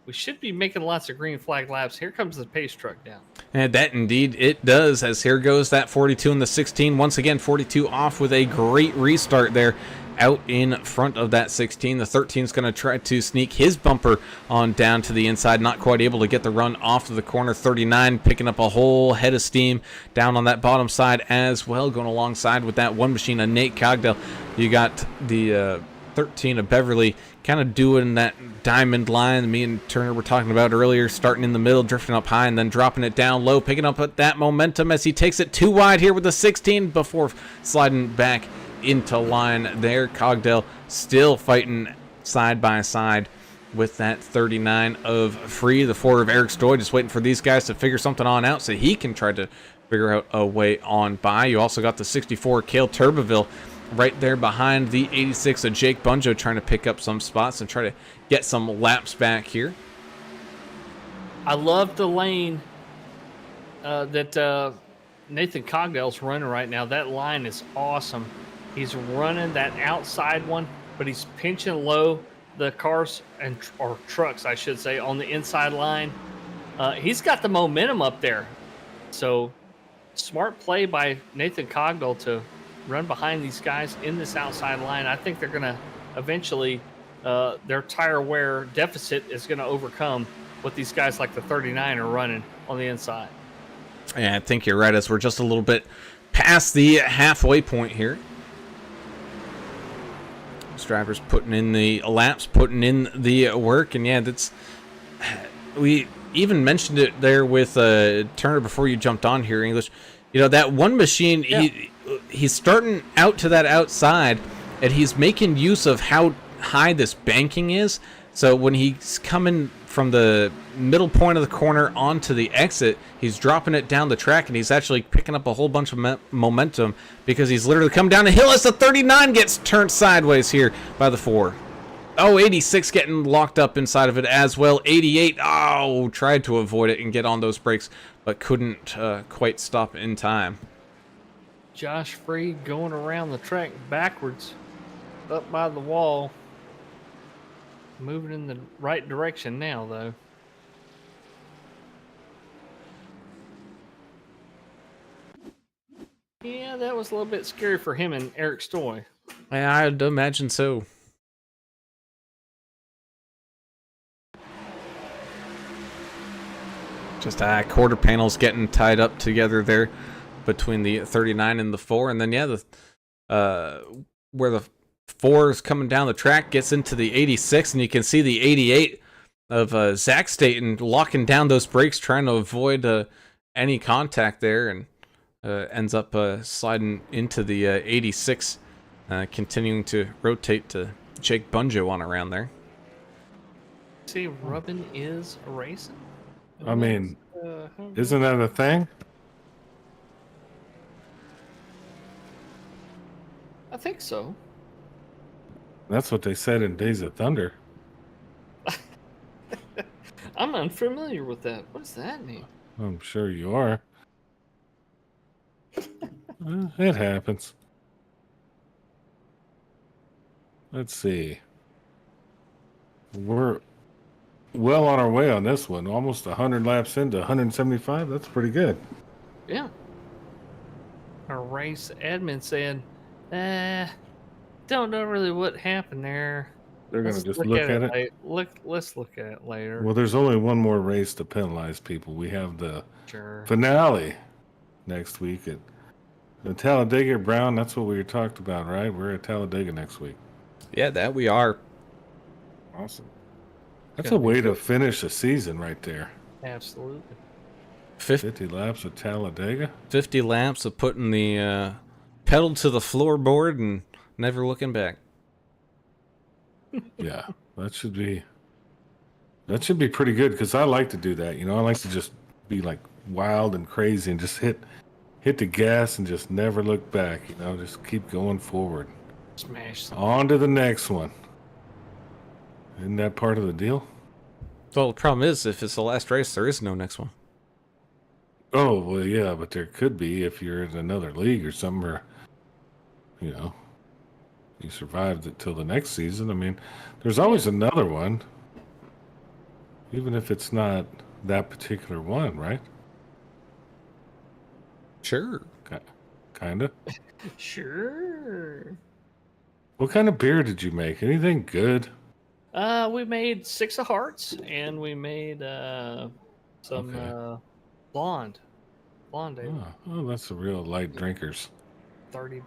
we should be making lots of green flag laps. Here comes the pace truck down.
And that indeed it does, as here goes that 42 and the 16. Once again, 42 off with a great restart there out in front of that 16. The 13 is going to try to sneak his bumper on down to the inside. Not quite able to get the run off of the corner. 39 picking up a whole head of steam down on that bottom side as well. Going alongside with that one machine of Nate Cogdell. You got the 13 of Beverly kind of doing that diamond line me and Turner were talking about earlier, starting in the middle, drifting up high, and then dropping it down low, picking up that momentum as he takes it too wide here with the 16 before sliding back into line there. Cogdell still fighting side by side with that 39 of Free. The 4 of Eric Stoy just waiting for these guys to figure something on out so he can try to figure out a way on by. You also got the 64 Cale Turbeville right there behind the 86 of Jake Bunjo, trying to pick up some spots and try to get some laps back here.
I love the lane that Nathan Cogdell's running right now. That line is awesome. He's running that outside one, but he's pinching low the cars or trucks, I should say, on the inside line. He's got the momentum up there. So smart play by Nathan Cogdell to run behind these guys in this outside line. I think they're going to eventually, their tire wear deficit is going to overcome what these guys like the 39 are running on the inside.
Yeah, I think you're right, as we're just a little bit past the halfway point here. These drivers putting in the laps, putting in the work, and yeah, we even mentioned it there with Turner before you jumped on here, English. That one machine, yeah. He's starting out to that outside, and he's making use of how high this banking is. So when he's coming from the middle point of the corner onto the exit. He's dropping it down the track, and he's actually picking up a whole bunch of momentum because he's literally come down the hill as the 39 gets turned sideways here by the 4. Oh, 86 getting locked up inside of it as well. 88, oh, tried to avoid it and get on those brakes, but couldn't quite stop in time.
Josh Freed going around the track backwards, up by the wall. Moving in the right direction now, though. Yeah, that was a little bit scary for him and Eric Stoy.
I'd imagine so. Just quarter panels getting tied up together there between the 39 and the 4, and then where the 4 is coming down the track gets into the 86, and you can see the 88 of Zach Staten locking down those brakes, trying to avoid any contact there, and ends up sliding into the 86, continuing to rotate to Jake Bunjo on around there.
See, rubbing is racing.
I mean, isn't that a thing?
I think so.
That's what they said in Days of Thunder.
I'm unfamiliar with that. What does that mean?
I'm sure you are. It happens. Let's see. We're well on our way on this one. Almost 100 laps into 175. That's pretty good.
Yeah. Our race admin said, don't know really what happened there.
They're going to just look at it.
Let's look at it later.
Well, there's only one more race to penalize people. We have the finale next week at the Talladega Brown. That's what we talked about, right? We're at Talladega next week.
Yeah, that we are.
Awesome. That's a way to finish a season right there.
Absolutely.
50 laps at Talladega.
50 laps of putting the pedal to the floorboard and never looking back.
Yeah, that should be pretty good, because I like to do that. You know, I like to just be like wild and crazy and just hit the gas and just never look back. You know, just keep going forward.
Smash something.
On to the next one. Isn't that part of the deal?
Well, the problem is, if it's the last race, there is no next one.
Oh, well, yeah, but there could be if you're in another league or something, or, you know, you survived it till the next season. I mean, there's always another one, even if it's not that particular one, right?
Sure.
Kind of.
Sure.
What kind of beer did you make? Anything good?
We made 6 of hearts, and we made some blonde ale.
Oh, that's the real light drinkers.
30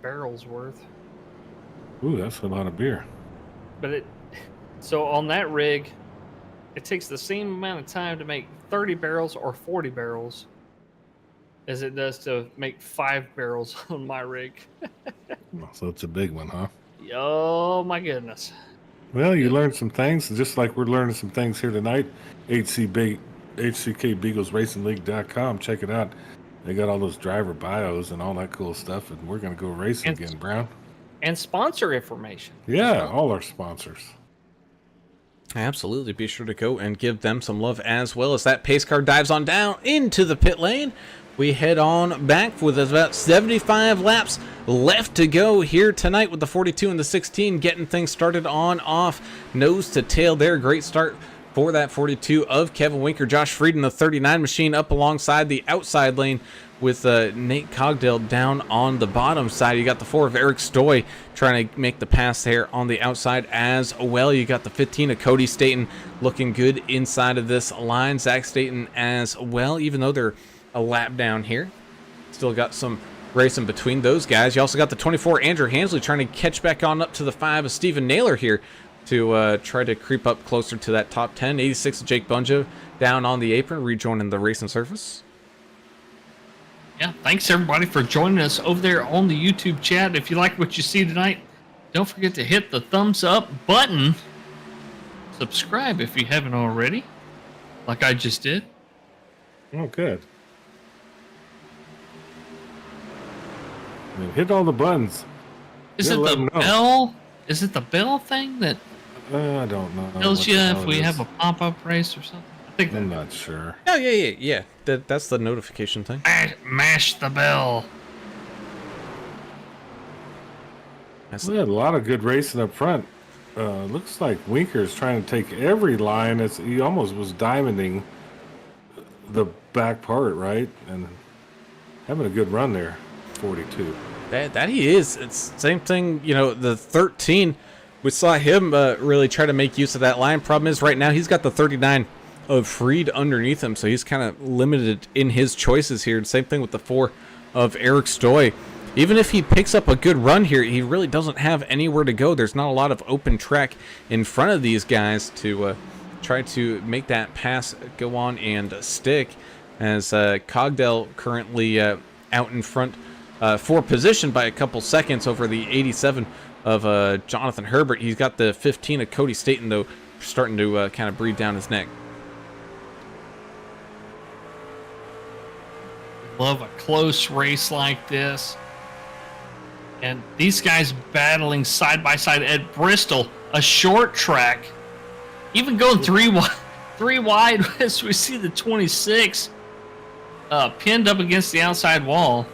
barrels worth.
Ooh, that's a lot of beer.
But so on that rig, it takes the same amount of time to make 30 barrels or 40 barrels as it does to make 5 barrels on my rig.
So it's a big one, huh?
Oh my goodness.
Well, you learned some things, just like we're learning some things here tonight. HCKBeaglesRacingLeague.com. Check it out. They got all those driver bios and all that cool stuff, and we're going to go racing again, Brown.
And sponsor information.
Yeah, all our sponsors.
Absolutely. Be sure to go and give them some love, as well as that pace car dives on down into the pit lane. We head on back with about 75 laps left to go here tonight with the 42 and the 16 getting things started on off nose to tail there. Great start for that 42 of Kevin Winker. Josh Frieden, the 39 machine, up alongside the outside lane with Nate Cogdale down on the bottom side. You got the 4 of Eric Stoy trying to make the pass there on the outside as well. You got the 15 of Cody Staten looking good inside of this line. Zach Staten as well, even though they're a lap down here. Still got some racing between those guys. You also got the 24 Andrew Hansley trying to catch back on up to the 5 of Stephen Naylor here to try to creep up closer to that top 10. 86 of Jake Bunjo down on the apron, rejoining the racing surface.
Yeah, thanks everybody for joining us over there on the YouTube chat. If you like what you see tonight, don't forget to hit the thumbs up button. subscribe if you haven't already, like I just did.
Oh, good. I mean, hit all the buttons.
Is
Yeah,
it
let
the
'em know.
bell? Is it the bell thing that
I don't know.
tells
what
you
the hell
if
it
we
is.
have a pop-up race or something? I think
I'm
that
not sure.
Oh, yeah. That's the notification thing.
mash the bell.
That's
We had a lot of good racing up front. Looks like Winker's trying to take every line. He almost was diamonding the back part, right? And having a good run there. 42.
that he is. It's same thing, the 13. We saw him really try to make use of that line. Problem is, right now, he's got the 39 of Freed underneath him, so he's kind of limited in his choices here. Same thing with the 4 of Eric Stoy. Even if he picks up a good run here, he really doesn't have anywhere to go. There's not a lot of open track in front of these guys to try to make that pass go on and stick, as Cogdell currently out in front for position by a couple seconds over the 87 of Jonathan Herbert. He's got the 15 of Cody Staten, though, starting to kind of breathe down his neck.
Love a close race like this. And these guys battling side by side at Bristol, a short track. Even going three wide as we see the 26 pinned up against the outside wall.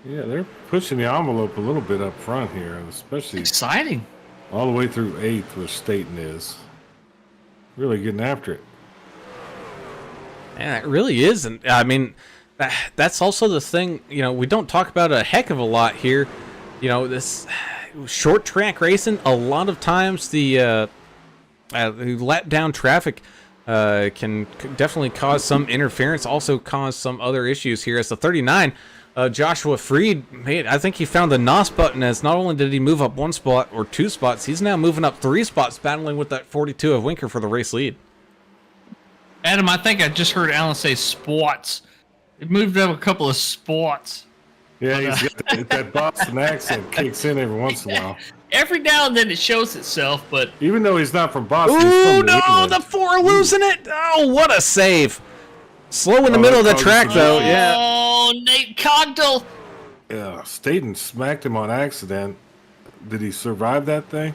Yeah, they're pushing the envelope a little bit up front here, especially
Exciting.
all the way through 8th, where Staten is. Really getting after it.
Yeah, it really is. And I mean, that's also the thing, we don't talk about a heck of a lot here. This short track racing, a lot of times the let down traffic can definitely cause some interference, also cause some other issues here. As the 39, Joshua Freed, I think he found the NOS button, as not only did he move up 1 spot or 2 spots, he's now moving up 3 spots, battling with that 42 of Winker for the race lead.
Adam, I think I just heard Alan say spots. It moved up a couple of spots.
Yeah, he's got that Boston accent kicks in every once in a while.
Every now and then it shows itself, but
Even though he's not from Boston, he's
Ooh,
from New
no,
England.
the 4 losing it. Oh, what a save. Slow in the
Oh,
middle of the
that
track,
caused
though.
some-
Yeah.
oh, Nate Cogdell.
Yeah, Staten smacked him on accident. Did he survive that thing?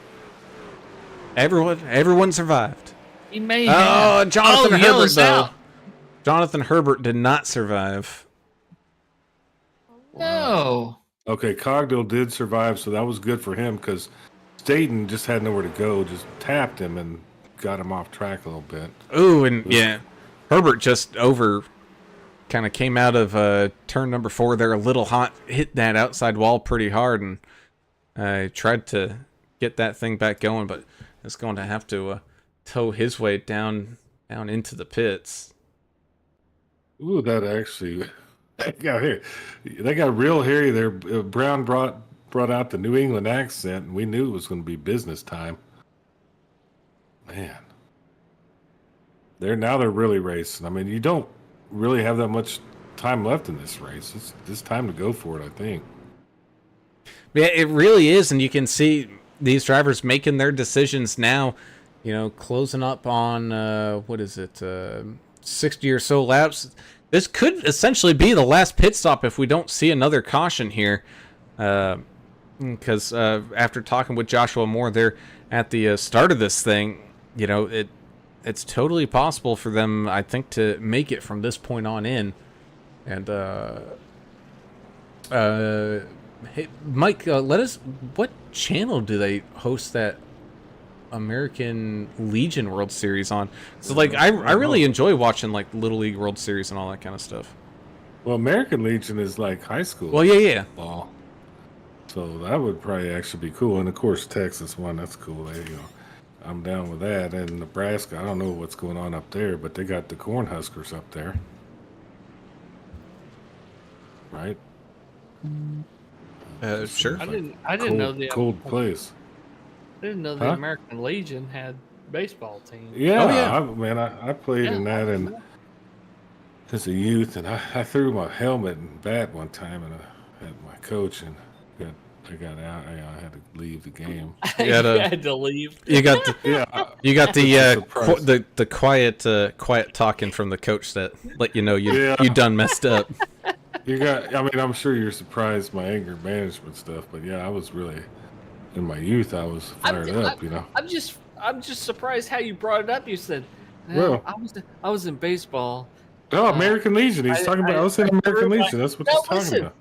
Everyone survived.
He may
Oh,
have.
Jonathan Herbert,
yellows
though.
out.
Jonathan Herbert did not survive.
No.
Okay, Cogdell did survive, so that was good for him because Staten just had nowhere to go, just tapped him and got him off track a little bit.
Ooh, and yeah, Herbert just kind of came out of turn number 4 there a little hot, hit that outside wall pretty hard, and tried to get that thing back going, but it's going to have to tow his way down into the pits.
Ooh, that actually they got real hairy there. Brown brought out the New England accent, and we knew it was going to be business time. Man, they're really racing. I mean, you don't really have that much time left in this race. It's time to go for it, I think.
Yeah, it really is, and you can see these drivers making their decisions now. Closing up on 60 or so laps. This could essentially be the last pit stop if we don't see another caution here. Because after talking with Joshua Moore there at the start of this thing, it's totally possible for them, I think, to make it from this point on in. And hey, Mike, what channel do they host that American Legion World Series on? So I really enjoy watching Little League World Series and all that kind of stuff.
Well, American Legion is like high school.
Well, yeah.
Ball. So that would probably actually be cool. And of course, Texas one, that's cool. I'm down with that. And Nebraska, I don't know what's going on up there, but they got the Cornhuskers up there. Right?
Sure.
I didn't know the
cold place.
I didn't know the
Huh?
American Legion had baseball teams.
Yeah,
Oh, yeah.
I played in that and as a youth, and I threw my helmet and bat one time and at my coach and got I got out. I had to leave the game.
You had to leave.
You got the,
Yeah,
you got the
surprise.
the quiet talking from the coach that let you know
Yeah.
you done messed up.
you got. I mean, I'm sure you're surprised my anger management stuff, but yeah, I was really in my youth. I was fired up.
I'm just surprised how you brought it up. You said,
Well-
I was in baseball.
Oh, American Legion. He's talking about. I was in American
threw my-
Legion. That's what
No,
he's talking
listen.
about.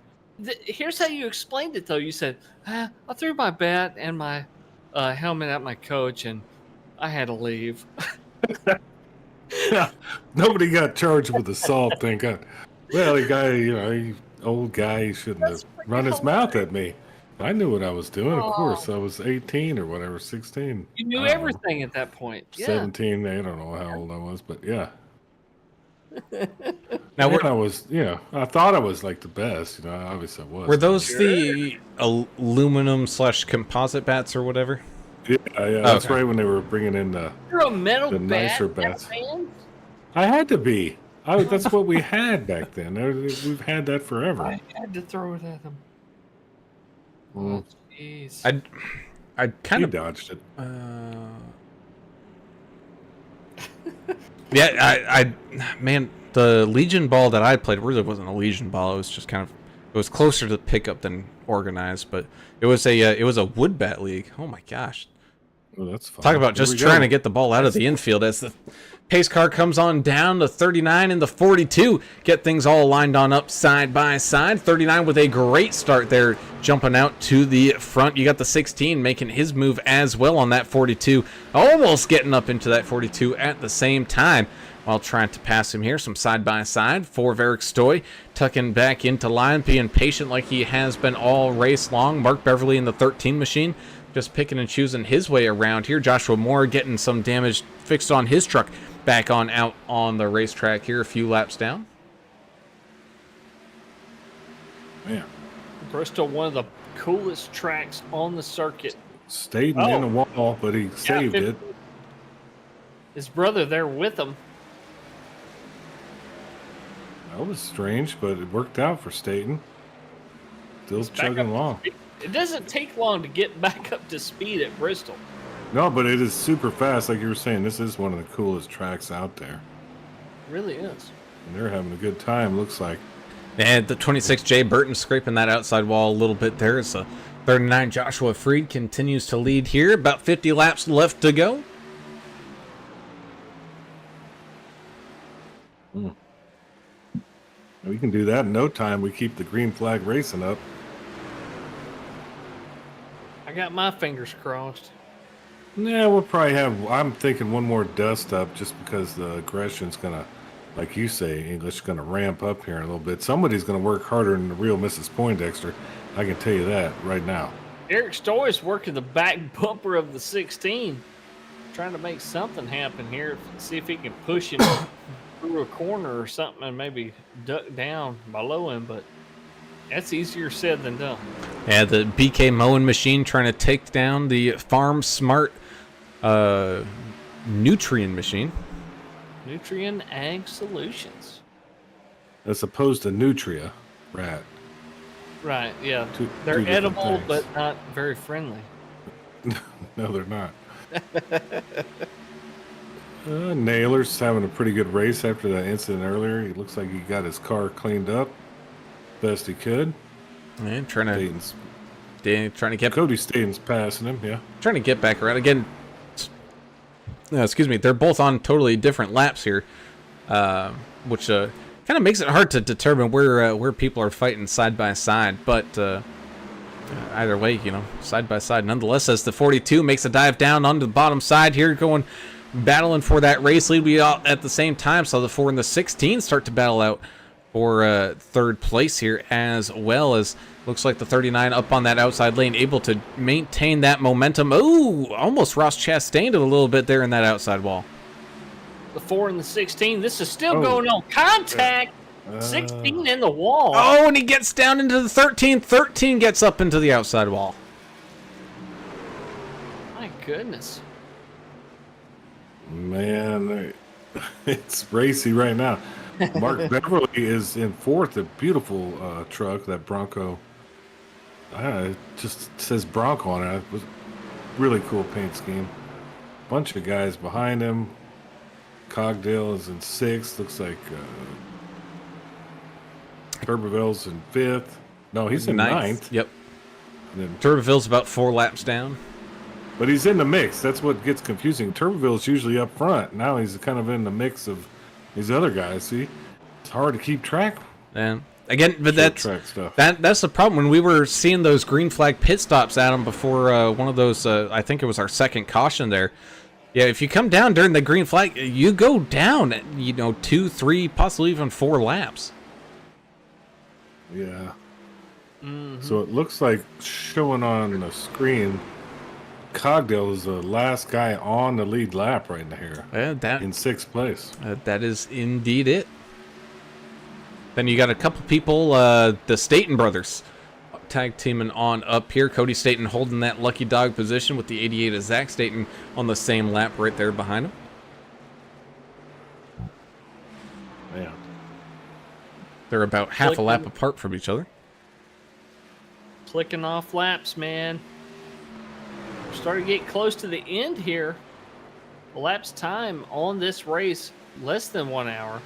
Here's how you explained it, though. You said, I threw my bat and my helmet at my coach, and I had to leave.
Yeah, nobody got charged with assault. Thank God. Well, the guy, he old guy, he shouldn't
That's
have
pretty
run his mouth at me. I knew what I was doing. Of
Oh.
course, I was 18 or whatever, 16.
You knew
I don't know,
everything at that point. Yeah.
17. I don't know how old I was, but yeah.
Now,
And I was, I thought I was like the best. Obviously I was.
were those the aluminum / composite bats or whatever?
Yeah, that's
Okay.
right when they were bringing in the.
You're a metal
The
bat,
nicer
that
bats.
fan?
I had to be. That's what we had back then. We've had that forever.
I had to throw it at him.
Mm.
Oh, jeez.
I kind
You
of
dodged it.
yeah. Man, the Legion ball that I played really wasn't a Legion ball. It was just kind of it was closer to pickup than organized, but it was a wood bat league. Oh my gosh.
Oh, that's fine.
Talk about
Here
just
we
trying
go.
to get the ball out of the infield as the pace car comes on down to 39 and the 42. Get things all lined on up side by side. 39 with a great start there, jumping out to the front. You got the 16 making his move as well on that 42. Almost getting up into that 42 at the same time while trying to pass him here. Some side by side for Varick Stoy, tucking back into line, being patient like he has been all race long. Mark Beverly in the 13 machine, just picking and choosing his way around here. Joshua Moore getting some damage fixed on his truck back on out on the racetrack here, a few laps down.
Man,
Bristol, one of the coolest tracks on the circuit.
stayed
Oh.
in the wall, but he saved it.
His brother there with him.
That was strange, but it worked out for Staten. Still
Back up
chugging
to
along.
speed. It doesn't take long to get back up to speed at Bristol.
No, but it is super fast. Like you were saying, this is one of the coolest tracks out there.
It really is.
And they're having a good time, looks like.
And the 26 Jay Burton scraping that outside wall a little bit there. It's a 39 Joshua Freed continues to lead here. About 50 laps left to go.
We can do that in no time. We keep the green flag racing up.
I got my fingers crossed.
Yeah, we'll probably have, I'm thinking one more dust up just because the aggression's going to, like you say, English is going to ramp up here in a little bit. Somebody's going to work harder than the real Mrs. Poindexter. I can tell you that right now.
Eric Stoy's working the back bumper of the 16, trying to make something happen here. See if he can push him through a corner or something and maybe duck down below him, but that's easier said than done.
Yeah, the BK mowing machine trying to take down the Farm Smart Nutrient machine.
Nutrient Ag Solutions.
As opposed to Nutria, rat.
Right, yeah.
Two
They're
different
edible,
things.
but not very friendly.
No, they're not. Naylor's having a pretty good race after that incident earlier. He looks like he got his car cleaned up best he could.
And trying
Staten's,
to get
Cody Staten's passing him, yeah.
trying to get back around again. Excuse me, they're both on totally different laps here, which kind of makes it hard to determine where people are fighting side by side. But either way, side by side nonetheless. As the 42 makes a dive down onto the bottom side here, battling for that race lead. We all at the same time saw the 4 and the 16 start to battle out for third place here, as well as looks like the 39 up on that outside lane, able to maintain that momentum. Ooh, almost Ross Chastained it a little bit there in that outside wall.
The 4 and the 16. This is still
Oh.
going on. Contact. 16 in the wall.
Oh, and he gets down into the 13. 13 gets up into the outside wall.
My goodness.
Man, it's racy right now. Mark Beverly is in fourth. A beautiful truck, that Bronco It just says Bronco on it. It was really cool paint scheme. Bunch of guys behind him. Cogdale is in 6th. Looks like Turbeville's in 5th. No, he's in 9th.
Yep.
And then,
Turbeville's about 4 laps down.
but he's in the mix. That's what gets confusing. Turbeville's usually up front. Now he's kind of in the mix of these other guys. See, it's hard to keep track.
And again, but
Short track stuff.
that's the problem. When we were seeing those green flag pit stops at him before one of those, I think it was our second caution there. Yeah, if you come down during the green flag, you go down, 2, 3, possibly even 4 laps.
Yeah.
Mhm.
So it looks like showing on the screen, Cogdale is the last guy on the lead lap right here
Yeah,
in 6th place.
that is indeed it. Then you got a couple people, the Staten brothers, tag teaming on up here. Cody Staten holding that lucky dog position with the 88 of Zach Staten on the same lap right there behind him.
Man.
They're about half a lap apart from each other.
Clicking off laps, man. We're starting to get close to the end here. Elapsed time on this race, less than 1 hour.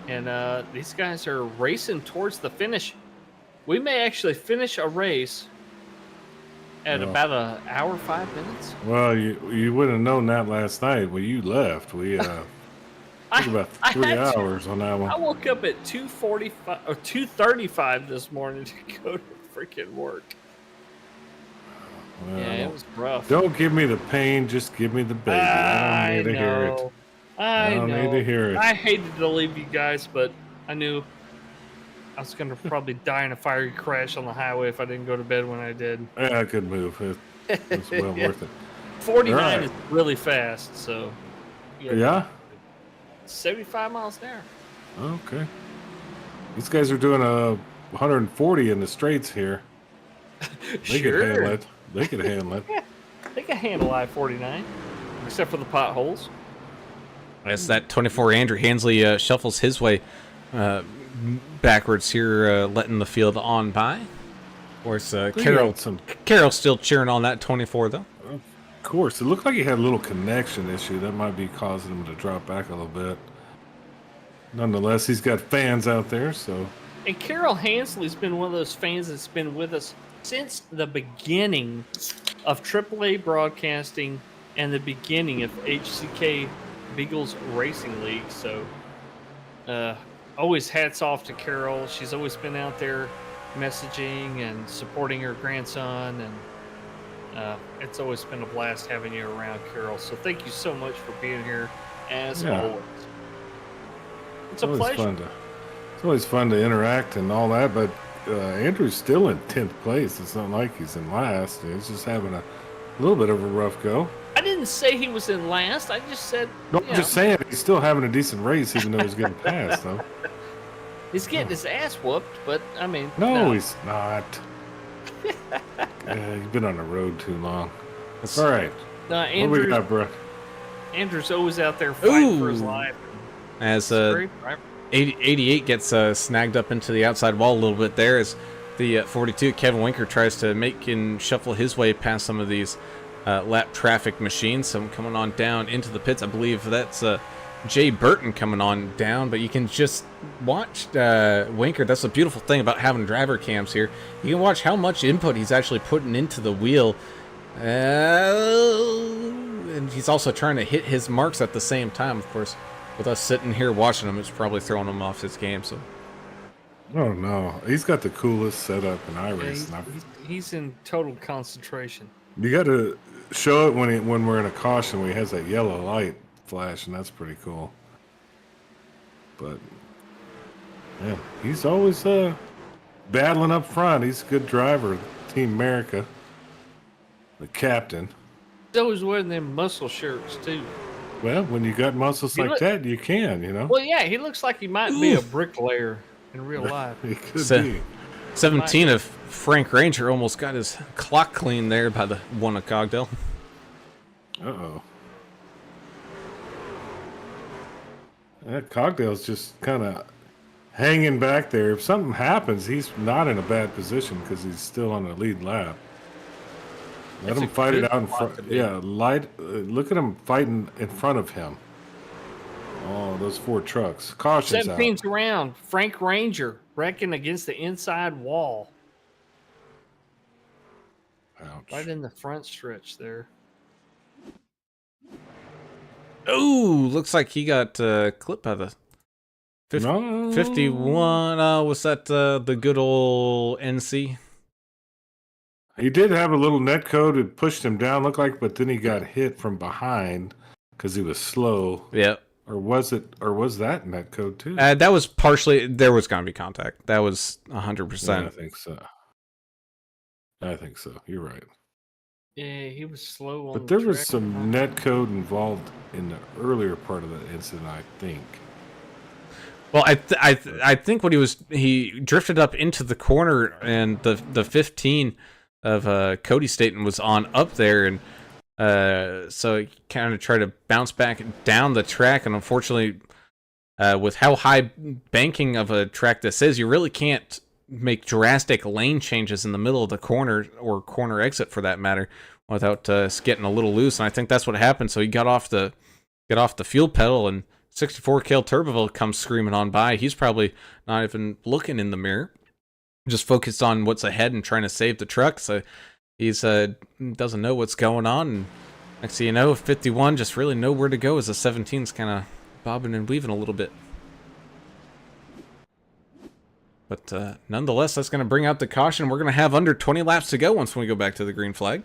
And these guys are racing towards the finish. We may actually finish a race at about an hour, 5 minutes.
Well, you wouldn't have known that last night when you left. We took about 3 hours on that one.
I woke up at 2:45 or 2:35 this morning to go to freaking work.
Well,
Yeah, it was rough.
Don't give me the pain, just give me the baby. I don't need to hear it.
I
don't
know.
need to hear it.
I hated to leave you guys, but I knew I was going to probably die in a fiery crash on the highway if I didn't go to bed when I did.
Yeah, good move. It's well worth it.
49
All right.
is really fast, so
Yeah?
75 miles an hour.
Okay. These guys are doing a 140 in the straights here. They could handle it. They could handle it.
They can handle I-49, except for the potholes.
As that 24 Andrew Hansley shuffles his way backwards here, letting the field on by. Of course, Carroll's still cheering on that 24 though.
Of course. It looked like he had a little connection issue. That might be causing him to drop back a little bit. Nonetheless, he's got fans out there, so.
And Carroll Hansley's been one of those fans that's been with us since the beginning of AAA broadcasting and the beginning of HCK Beagles Racing League. So, always hats off to Carol. She's always been out there messaging and supporting her grandson, and it's always been a blast having you around, Carol. So thank you so much for being here, as always. It's a pleasure.
It's always fun to interact and all that, but Andrew's still in 10th place. It's not like he's in last. He's just having a little bit of a rough go.
I didn't say he was in last. I just said.
No, I'm just saying he's still having a decent race, even though he's getting passed, though.
He's getting his ass whooped, but I mean.
No, he's not. He's been on the road too long. All right. What we got, bro?
Andrew's always out there fighting for his life.
As 88 gets snagged up into the outside wall a little bit there, as the 42 Kevin Winker tries to make and shuffle his way past some of these lap traffic machines. Some coming on down into the pits. I believe that's Jay Burton coming on down, but you can just watch Winker. That's the beautiful thing about having driver cams here. You can watch how much input he's actually putting into the wheel. And he's also trying to hit his marks at the same time, of course. With us sitting here watching him, it's probably throwing him off his game. So,
Oh no, he's got the coolest setup in iRace.
He's in total concentration.
You got to show it when we're in a caution where he has that yellow light flash, and that's pretty cool. But yeah, he's always battling up front. He's a good driver. Team America, the captain.
He's always wearing them muscle shirts too.
Well, when you got muscles like that, you can,
Well, yeah, he looks like he might be a bricklayer in real life.
He could be.
17 of Frank Ranger almost got his clock clean there by the one of Cogdell.
Uh-oh. That Cogdale's just kind of hanging back there. If something happens, he's not in a bad position because he's still on the lead lap. Let him fight it out in front. Yeah, look at him fighting in front of him. Oh, those 4 trucks. Caution's out.
17th round. Frank Ranger wrecking against the inside wall.
Ouch.
Right in the front stretch there.
Oh, looks like he got clipped by the 51. Was that the good old NC?
He did have a little net code. It pushed him down, looked like, but then he got hit from behind because he was slow.
Yep.
Or was that net code too?
That was partially. There was going to be contact. That was 100%.
Yeah, I think so. You're right.
Yeah, he was slow on
But
the
there was
track.
some net code involved in the earlier part of the incident, I think.
Well, I think what he drifted up into the corner, and the 15 of Cody Staten was on up there, and so he kind of tried to bounce back down the track, and unfortunately, with how high banking of a track this is, you really can't make drastic lane changes in the middle of the corner or corner exit for that matter without getting a little loose, and I think that's what happened. So he got off the fuel pedal, and 64 Kale Turboville comes screaming on by. He's probably not even looking in the mirror, just focused on what's ahead and trying to save the truck. So he's doesn't know what's going on, and next thing you know, 51 just really nowhere to go as the 17's kind of bobbing and weaving a little bit. But nonetheless, that's going to bring out the caution. We're going to have under 20 laps to go once we go back to the green flag.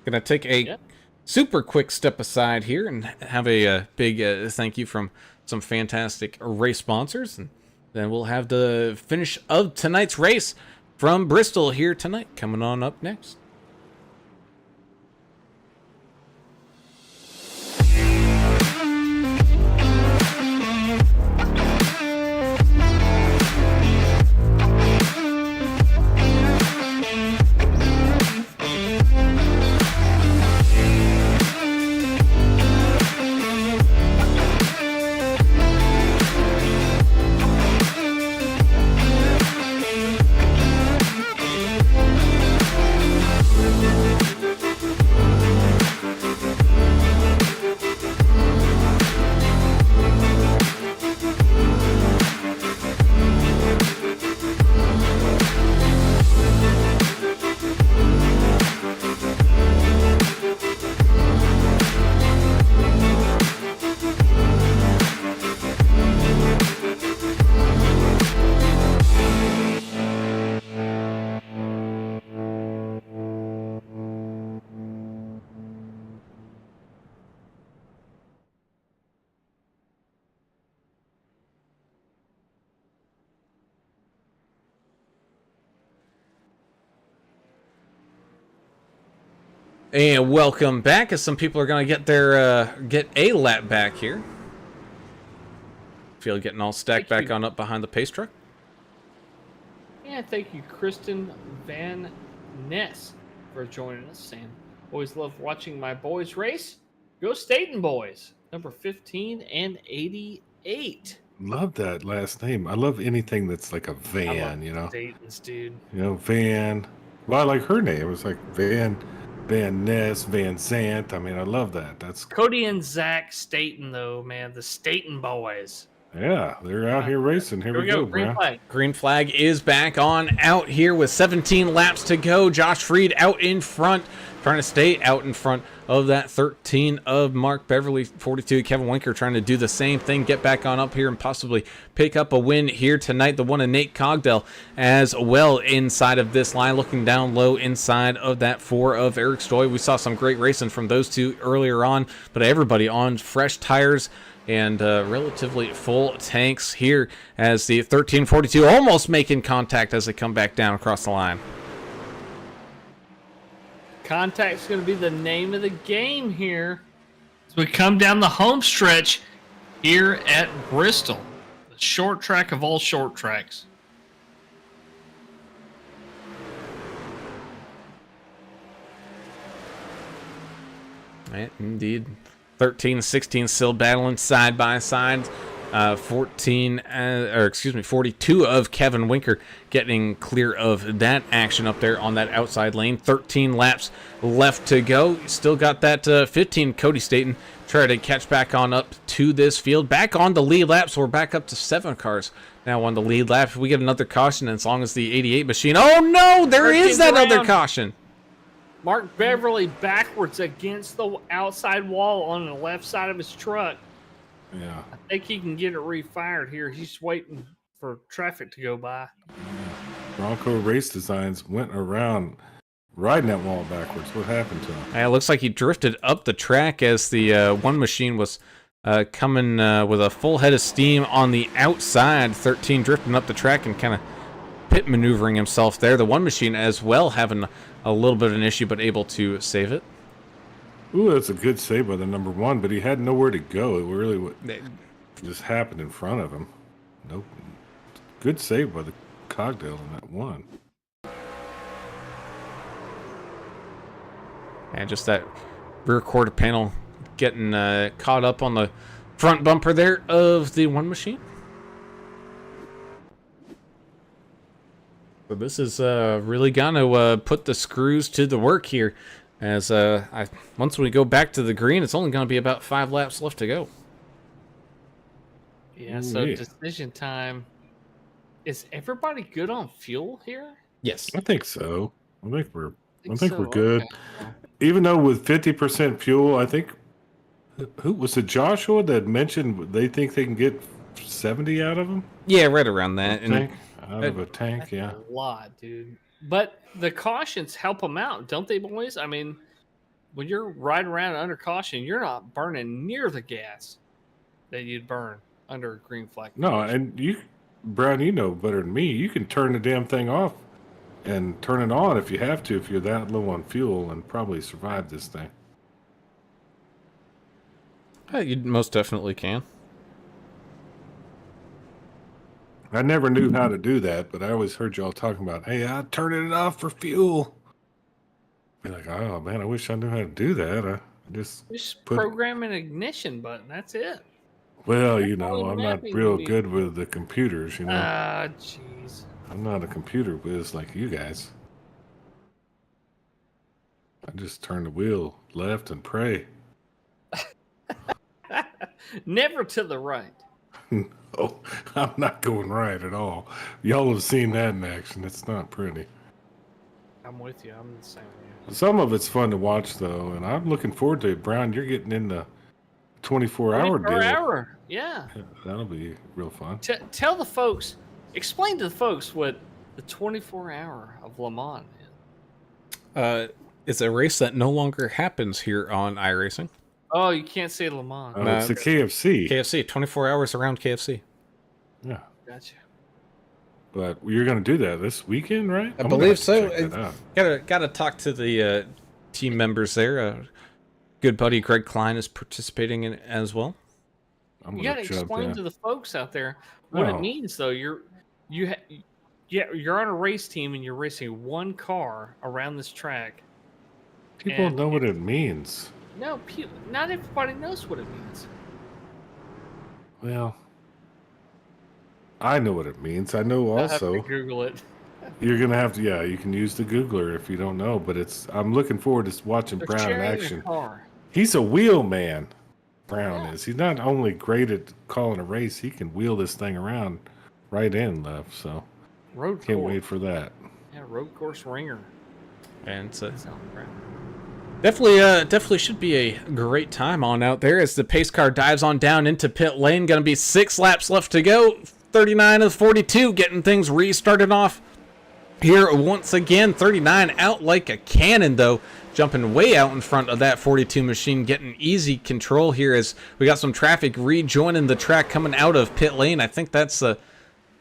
Going to take a super quick step aside here and have a big thank you from some fantastic race sponsors. And then we'll have the finish of tonight's race from Bristol here tonight coming on up next. And welcome back, as some people are going to get a lap back here. Feel getting all stacked back on up behind the pace truck.
Yeah, thank you, Kristen Van Ness, for joining us. And always love watching my boys race. Go Staten boys, number 15 and 88.
Love that last name. I love anything that's like a van, you know.
Statens, dude.
You know, Van. Well, I like her name. It was like Van Ness, Van Sant. I mean, I love that. That's
Cody and Zach Staten, though, man. The Staten boys.
yeah, they're out here racing. Here we go,
Green
bro.
flag.
Green flag is back on out here with 17 laps to go. Josh Freed out in front, trying to stay out in front of that 13 of Mark Beverly. 42, Kevin Winker trying to do the same thing, get back on up here and possibly pick up a win here tonight. The one of Nate Cogdell as well inside of this line, looking down low inside of that 4 of Eric Stoy. We saw some great racing from those two earlier on, but everybody on fresh tires and relatively full tanks here as the 1342 almost making contact as they come back down across the line.
Contact's going to be the name of the game here as we come down the home stretch here at Bristol, the short track of all short tracks.
Right, indeed. 13 16 still battling side by side. 42 of Kevin Winker getting clear of that action up there on that outside lane. 13 laps left to go. Still got that 15 Cody Staten try to catch back on up to this field. Back on the lead lap, so we're back up to 7 cars now on the lead lap. If we get another caution, as long as the 88 machine... Oh, no! There is that other caution!
Mark Beverly backwards against the outside wall on the left side of his truck.
Yeah.
I think he can get it refired here. He's waiting for traffic to go by.
Bronco Race Designs went around riding that wall backwards. What happened to him?
It looks like he drifted up the track as the one machine was coming with a full head of steam on the outside. 13 drifting up the track and kind of pit maneuvering himself there. The one machine as well having a little bit of an issue, but able to save it.
Ooh, that's a good save by the number 1, but he had nowhere to go. It really just happened in front of him. Nope. Good save by the Cogdale in that one.
And just that rear quarter panel getting caught up on the front bumper there of the one machine. So this is really gonna put the screws to the work here. As once we go back to the green, it's only going to be about 5 laps left to go.
Yeah, so decision time. Is everybody good on fuel here?
Yes,
I think so. I think we're
so.
good.
Okay.
Even though with 50% fuel, I think who was it? Joshua that mentioned they think they can get 70 out of them.
Yeah, right around that.
Out of a tank,
That's
yeah.
a lot, dude. But the cautions help them out, don't they, boys? I mean, when you're riding around under caution, you're not burning near the gas that you'd burn under a green flag.
No, and you, Brown, you know better than me. You can turn the damn thing off and turn it on if you have to, if you're that low on fuel, and probably survive this thing.
You most definitely can.
I never knew how to do that, but I always heard y'all talking about, hey, I'm turning it off for fuel. Be like, oh man, I wish I knew how to do that. I
just program an ignition button. That's it.
Well, you know, I'm not real good with the computers, you know.
Ah, jeez.
I'm not a computer whiz like you guys. I just turn the wheel left and pray.
Never to the right.
Oh, I'm not going right at all. Y'all have seen that in action. It's not pretty.
I'm with you. I'm the same with you.
Some of it's fun to watch, though, and I'm looking forward to it. Brown, you're getting in the 24-hour deal.
24-hour, yeah.
That'll be real fun.
Tell the folks, explain to the folks what the 24-hour of Le Mans is.
It's a race that no longer happens here on iRacing.
Oh, you can't say Le Mans.
It's the KFC.
KFC, 24 hours around KFC.
Yeah.
Gotcha.
But you're going to do that this weekend, right?
I believe so. Gotta talk to the team members there. Good buddy Greg Klein is participating in it as well.
You got to explain to the folks out there what it means, though. You're on a race team and you're racing one car around this track.
People don't know what it means.
No, not everybody knows what it means.
Well, I know what it means. I know also.
Have to Google it.
You're gonna have to. Yeah, you can use the Googler if you don't know. But I'm looking forward to watching Brown in action. He's a wheel man. Brown is. He's not only great at calling a race. He can wheel this thing around right and left. So can't wait for that.
Yeah, road course ringer.
And definitely should be a great time on out there as the pace car dives on down into pit lane. Going to be 6 laps left to go. 39 of 42 getting things restarted off here once again. 39 out like a cannon, though, jumping way out in front of that 42 machine, getting easy control here as we got some traffic rejoining the track coming out of pit lane. I think that's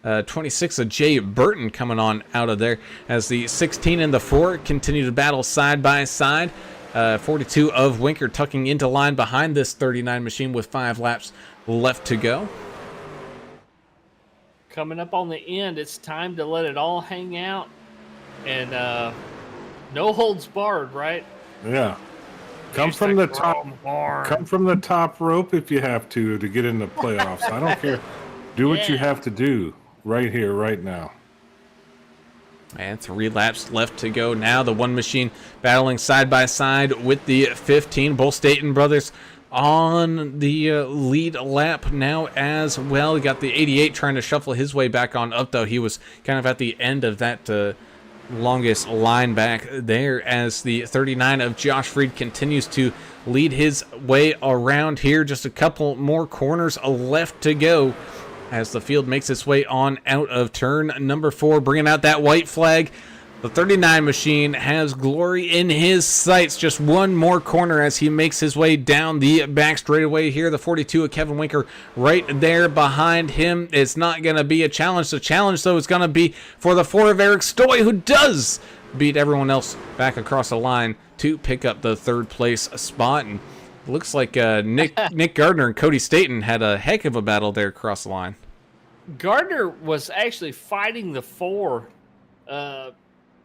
26 of Jay Burton coming on out of there as the 16 and the 4 continue to battle side by side. 42 of Winker tucking into line behind this 39 machine with 5 laps left to go.
Coming up on the end, it's time to let it all hang out and no holds barred, right?
Yeah. Come
Use
from the top.
chrome horn.
Come from the top rope if you have to get in the playoffs. I don't care. Do what you
Yeah.
have to do right here, right now.
And 3 laps left to go now. The one machine battling side by side with the 15. Both Staten brothers on the lead lap now as well. We got the 88 trying to shuffle his way back on up, though. He was kind of at the end of that longest line back there as the 39 of Josh Freed continues to lead his way around here. Just a couple more corners left to go as the field makes its way on out of turn number 4, bringing out that white flag. The 39 machine has glory in his sights. Just one more corner as he makes his way down the back straightaway here. The 42 of Kevin Winker right there behind him. It's not going to be a challenge. The challenge, though, is going to be for the 4 of Eric Stoy, who does beat everyone else back across the line to pick up the 3rd place spot. And it looks like Nick Gardner and Cody Staten had a heck of a battle there across the line.
Gardner was actually fighting the 4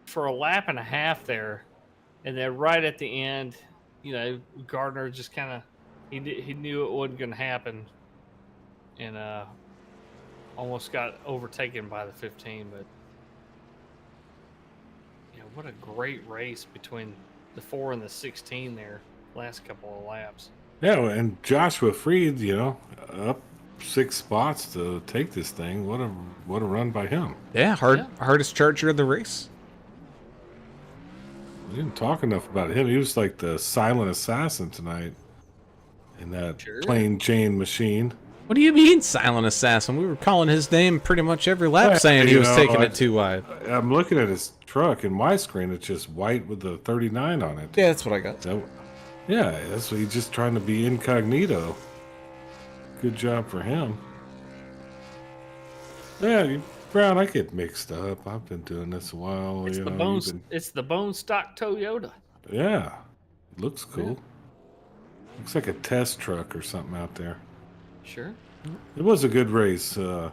for a lap and a half there, and then right at the end, Gardner just kind of he knew it wasn't going to happen, and almost got overtaken by the 15. But what a great race between the 4 and the 16 there last couple of laps.
Yeah, and Joshua Freed, up 6 spots to take this thing. What a run by him.
Yeah, hardest charger of the race.
We didn't talk enough about him. He was like the silent assassin tonight in that plain Jane machine.
What do you mean, silent assassin? We were calling his name pretty much every lap, saying he was taking it too wide.
I'm looking at his truck, and my screen, it's just white with the 39 on it.
Yeah, that's what I got.
That's what he's just trying to be incognito. Good job for him. Yeah, Brown, I get mixed up. I've been doing this a while.
It's it's the bone stock Toyota.
Yeah, looks cool. Yeah. Looks like a test truck or something out there.
Sure.
It was a good race.
The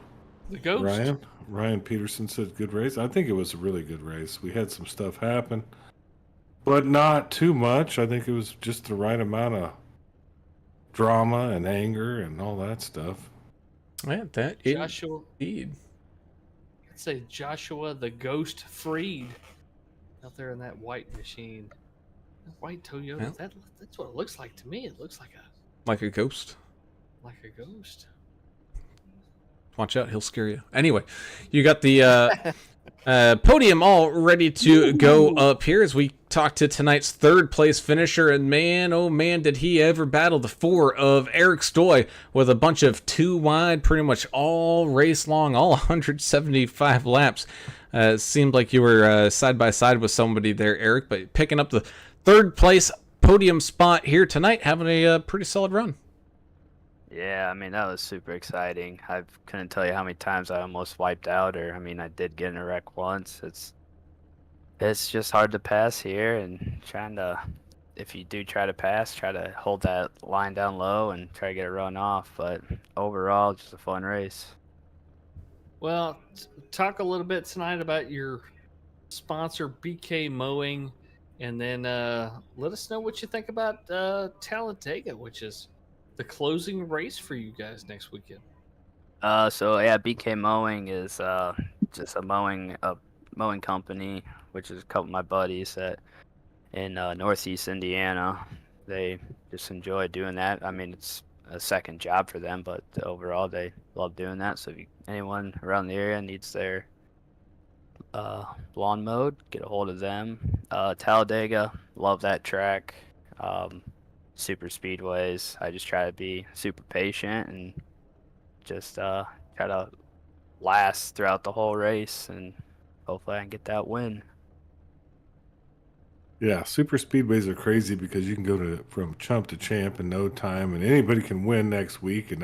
Ghost.
Ryan Peterson said good race. I think it was a really good race. We had some stuff happen, but not too much. I think it was just the right amount of drama and anger and all that stuff.
Yeah,
Joshua.
Indeed.
I'd say Joshua the Ghost Freed out there in that white machine. That white Toyota. Yeah. That's what it looks like to me. It looks like
a ghost.
Like a ghost.
Watch out, he'll scare you. Anyway, you got the podium all ready to go up here as we talk to tonight's 3rd place finisher. And man, oh man, did he ever battle the 4 of Eric Stoy with a bunch of 2 wide pretty much all race long, all 175 laps. It seemed like you were side by side with somebody there, Eric, but picking up the 3rd place podium spot here tonight, having a pretty solid run.
Yeah, I mean, that was super exciting. I couldn't tell you how many times I almost wiped out, I did get in a wreck once. It's just hard to pass here, and if you do try to pass, try to hold that line down low and try to get a run off. But overall, just a fun race.
Well, talk a little bit tonight about your sponsor, BK Mowing, and then let us know what you think about Talladega, which is the closing race for you guys next weekend.
BK Mowing is just a mowing company, which is a couple of my buddies in Northeast Indiana. They just enjoy doing that. It's a second job for them, but overall they love doing that. So if anyone around the area needs their lawn mowed, get a hold of them. Talladega, love that track. Super speedways. I just try to be super patient and just try to last throughout the whole race, and hopefully I can get that win.
Yeah, super speedways are crazy because you can go from chump to champ in no time, and anybody can win next week, and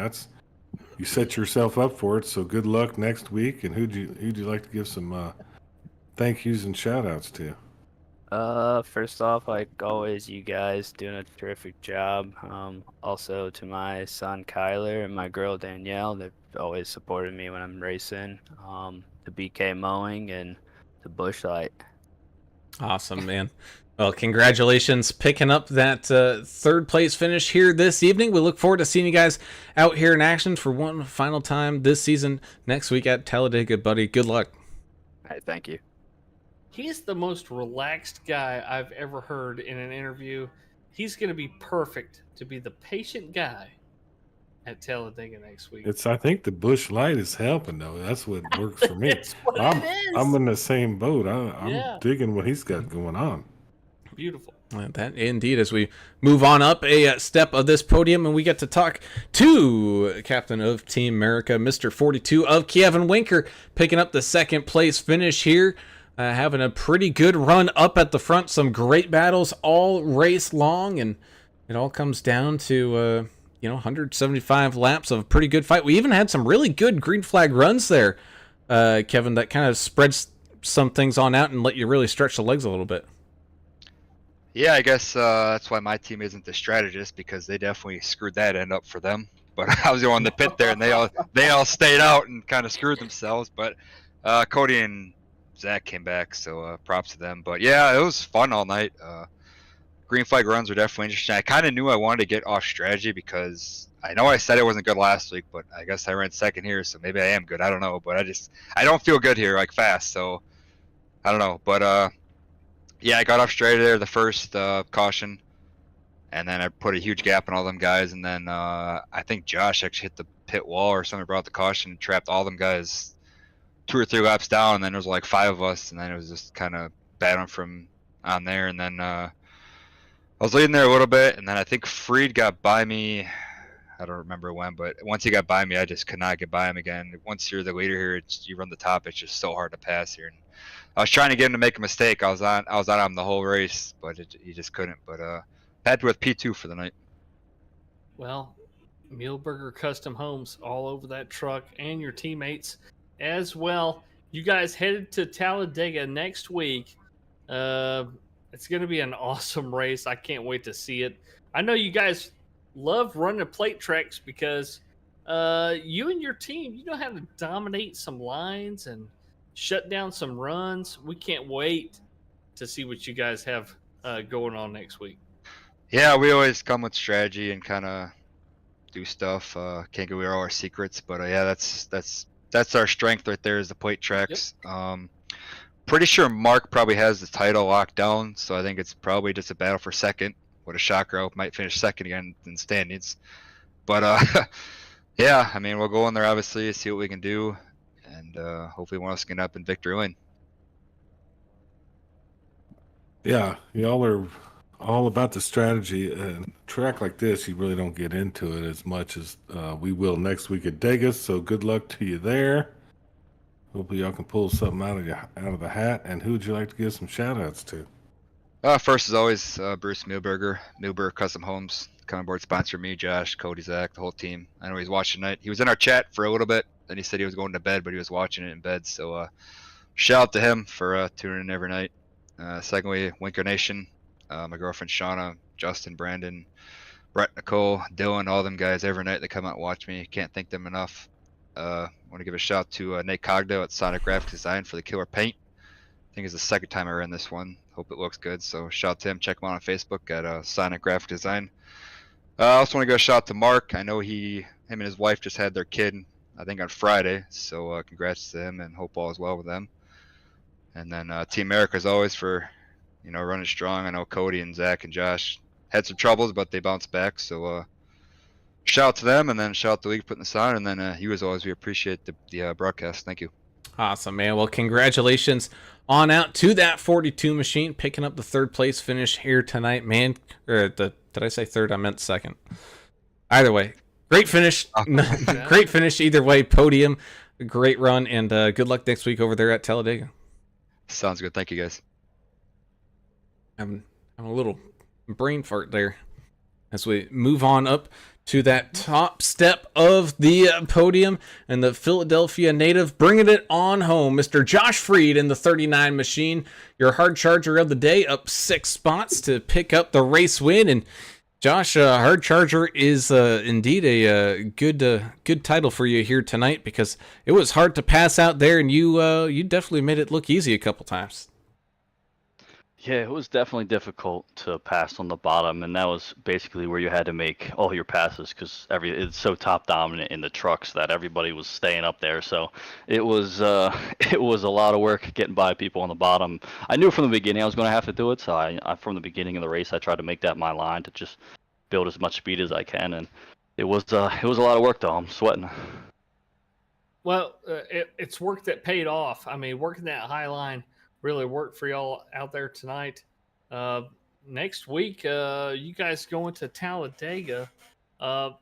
you set yourself up for it. So good luck next week. And who'd you like to give some thank yous and shout outs to?
First off, like always, you guys doing a terrific job. Also to my son Kyler and my girl Danielle, they've always supported me when I'm racing. The BK Mowing and the Bushlight.
Awesome, man. Well, congratulations picking up that third place finish here this evening. We look forward to seeing you guys out here in action for one final time this season next week at Talladega, buddy. Good luck.
All right, thank you.
He's the most relaxed guy I've ever heard in an interview. He's going to be perfect to be the patient guy at Talladega next week.
I think the bush light is helping though. That's what works for me.
That's what
I'm
it is.
I'm in the same boat. I'm
Yeah.
digging what he's got going on.
Beautiful.
That indeed, as we move on up a step of this podium, and we get to talk to captain of Team America, Mr. 42 of Kevin Winker, picking up the second place finish here, having a pretty good run up at the front. Some great battles all race long, and it all comes down to 175 laps of a pretty good fight. We even had some really good green flag runs there, Kevin, that kind of spreads some things on out and let you really stretch the legs a little bit.
Yeah, I guess that's why my team isn't the strategist, because they definitely screwed that end up for them. But I was the one in the pit there, and they all stayed out and kind of screwed themselves. But Cody and Zach came back, so props to them. But yeah, it was fun all night. Green flag runs were definitely interesting. I kind of knew I wanted to get off strategy because I know I said I wasn't good last week, but I guess I ran second here, so maybe I am good. I don't know, but I don't feel good here like fast, so I don't know. But yeah, I got off straight there the first caution, and then I put a huge gap on all them guys, and then I think Josh actually hit the pit wall or something, brought the caution and trapped all them guys 2 or 3 laps down, and then there was like 5 of us, and then it was just kind of battling from on there, and then I was leading there a little bit, and then I think Freed got by me. I don't remember when, but once he got by me, I just could not get by him again. Once you're the leader here, you run the top, it's just so hard to pass here. And I was trying to get him to make a mistake. I was on him the whole race, but he just couldn't. But had with P2 for the night.
Well, Mealburger Custom Homes all over that truck, and your teammates as well. You guys headed to Talladega next week. It's going to be an awesome race. I can't wait to see it. I know you guys love running plate tracks because you and your team, you know how to dominate some lines and shut down some runs. We can't wait to see what you guys have going on next week.
Yeah, we always come with strategy and kind of do stuff. Can't give away all our secrets, but yeah, that's our strength right there is the plate tracks. Yep. Pretty sure Mark probably has the title locked down, so I think it's probably just a battle for second. What a shocker! I might finish second again in standings, but yeah, I mean we'll go in there obviously, see what we can do, and hopefully one of us can get up in victory lane.
Yeah, y'all are all about the strategy. And track like this, you really don't get into it as much as we will next week at Degas. So good luck to you there. Hopefully y'all can pull something out of the hat. And who would you like to give some shout outs to?
First, as always, Bruce Mealburger Custom Homes, coming aboard, sponsor me, Josh, Cody, Zach, the whole team. I know he's watching tonight. He was in our chat for a little bit. Then he said he was going to bed, but he was watching it in bed. So shout out to him for tuning in every night. Secondly, Winker Nation, my girlfriend Shauna, Justin, Brandon, Brett, Nicole, Dylan, all them guys every night they come out and watch me. Can't thank them enough. I want to give a shout out to Nate Cogdo at Sonic Graphic Design for the killer paint. I think it's the second time I ran this one. Hope it looks good. So shout out to him. Check him out on Facebook at Sonic Graphic Design. I also want to give a shout out to Mark. I know him and his wife just had their kid, I think on Friday. So congrats to him and hope all is well with them. And then Team America as always for running strong. I know Cody and Zach and Josh had some troubles, but they bounced back. So shout out to them, and then shout out to the league for putting this on. And then you as always, we appreciate the broadcast. Thank you.
Awesome, man. Well, congratulations on out to that 42 machine, picking up the third place finish here tonight, man. Did I say third? I meant second. Either way, great finish. Great finish either way. Podium, great run, and good luck next week over there at Talladega.
Sounds good. Thank you, guys.
I'm a little brain fart there as we move on up to that top step of the podium, and the Philadelphia native bringing it on home, Mr. Josh Freed in the 39 machine, your hard charger of the day, up 6 spots to pick up the race win. And Josh, hard charger is indeed a good title for you here tonight, because it was hard to pass out there, and you definitely made it look easy a couple times.
Yeah, it was definitely difficult to pass on the bottom, and that was basically where you had to make all your passes because it's so top dominant in the trucks that everybody was staying up there. So it was it was a lot of work getting by people on the bottom. I knew from the beginning I was going to have to do it, so I from the beginning of the race I tried to make that my line to just build as much speed as I can, and it was a lot of work though. I'm sweating.
Well, it's work that paid off. I mean, working that high line really worked for y'all out there tonight. Next week, you guys going to Talladega. I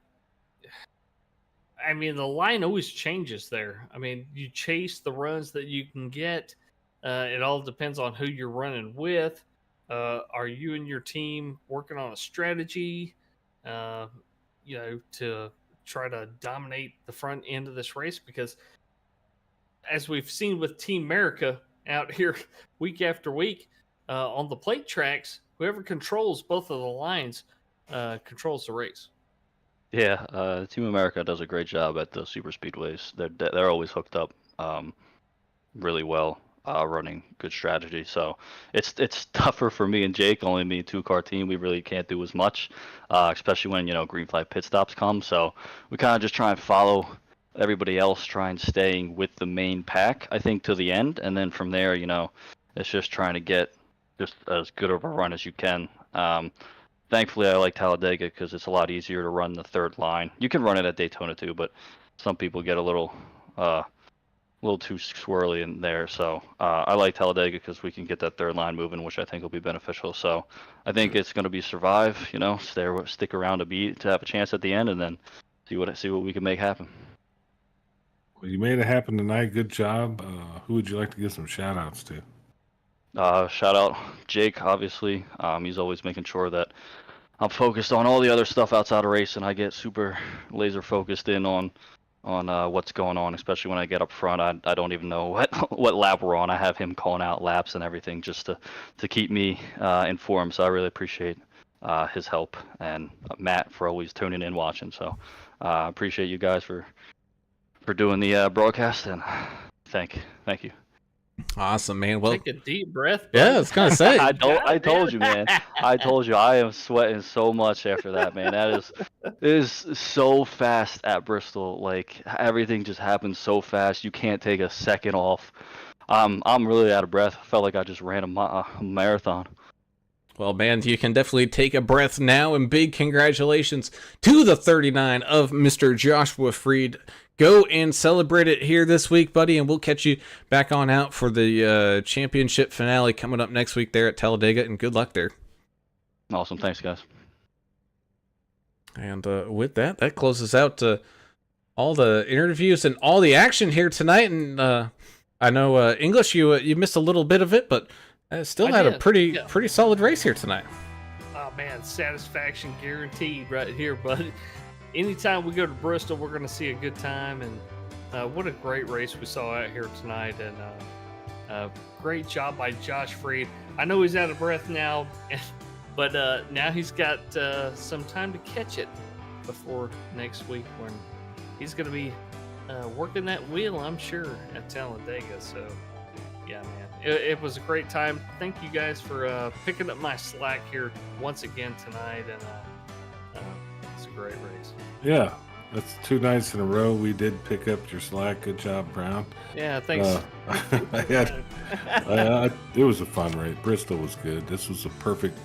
mean, the line always changes there. I mean, you chase the runs that you can get. It all depends on who you're running with. Are you and your team working on a strategy, to try to dominate the front end of this race? Because as we've seen with Team America out here week after week on the plate tracks, whoever controls both of the lines controls the race.
Yeah, Team America does a great job at the super speedways. They're always hooked up really well, running good strategy. So it's tougher for me and Jake, only me 2-car team. We really can't do as much, especially when green flag pit stops come. So we kind of just try and follow everybody else, try and staying with the main pack, I think, to the end, and then from there, it's just trying to get just as good of a run as you can. Thankfully, I like Talladega because it's a lot easier to run the third line. You can run it at Daytona too, but some people get a little too swirly in there. So I like Talladega because we can get that third line moving, which I think will be beneficial. So I think it's going to be survive, stick around to have a chance at the end, and then see what we can make happen.
Well, you made it happen tonight. Good job. Who would you like to give some shout outs to?
Shout out Jake, obviously. He's always making sure that I'm focused on all the other stuff outside of race, and I get super laser focused in on what's going on, especially when I get up front. I don't even know what lap we're on. I have him calling out laps and everything just to keep me informed. So I really appreciate his help, and Matt for always tuning in, watching. So I appreciate you guys for doing the broadcast, and thank you.
Awesome, man. Well,
take a deep breath.
Yeah, I was gonna say.
I told you, man. I told you I am sweating so much after that, man. It is so fast at Bristol. Like everything just happens so fast. You can't take a second off. I'm really out of breath. I felt like I just ran a marathon.
Well, man, you can definitely take a breath now, and big congratulations to the 39 of Mr. Joshua Freed. Go and celebrate it here this week, buddy, and we'll catch you back on out for the championship finale coming up next week there at Talladega, and good luck there.
Awesome. Thanks, guys.
And with that closes out all the interviews and all the action here tonight. And I know, English, you missed a little bit of it, but still had a pretty solid race here tonight.
Oh, man, satisfaction guaranteed right here, buddy. Anytime we go to Bristol, we're going to see a good time, and what a great race we saw out here tonight, and great job by Josh Freed. I know he's out of breath now, but now he's got some time to catch it before next week when he's going to be working that wheel, I'm sure, at Talladega. So, yeah, man, it was a great time. Thank you guys for picking up my slack here once again tonight, and it's a great race.
Yeah, that's 2 nights in a row we did pick up your slack. Good job, Brown.
Yeah, thanks.
It was a fun race. Bristol was good. This was a perfect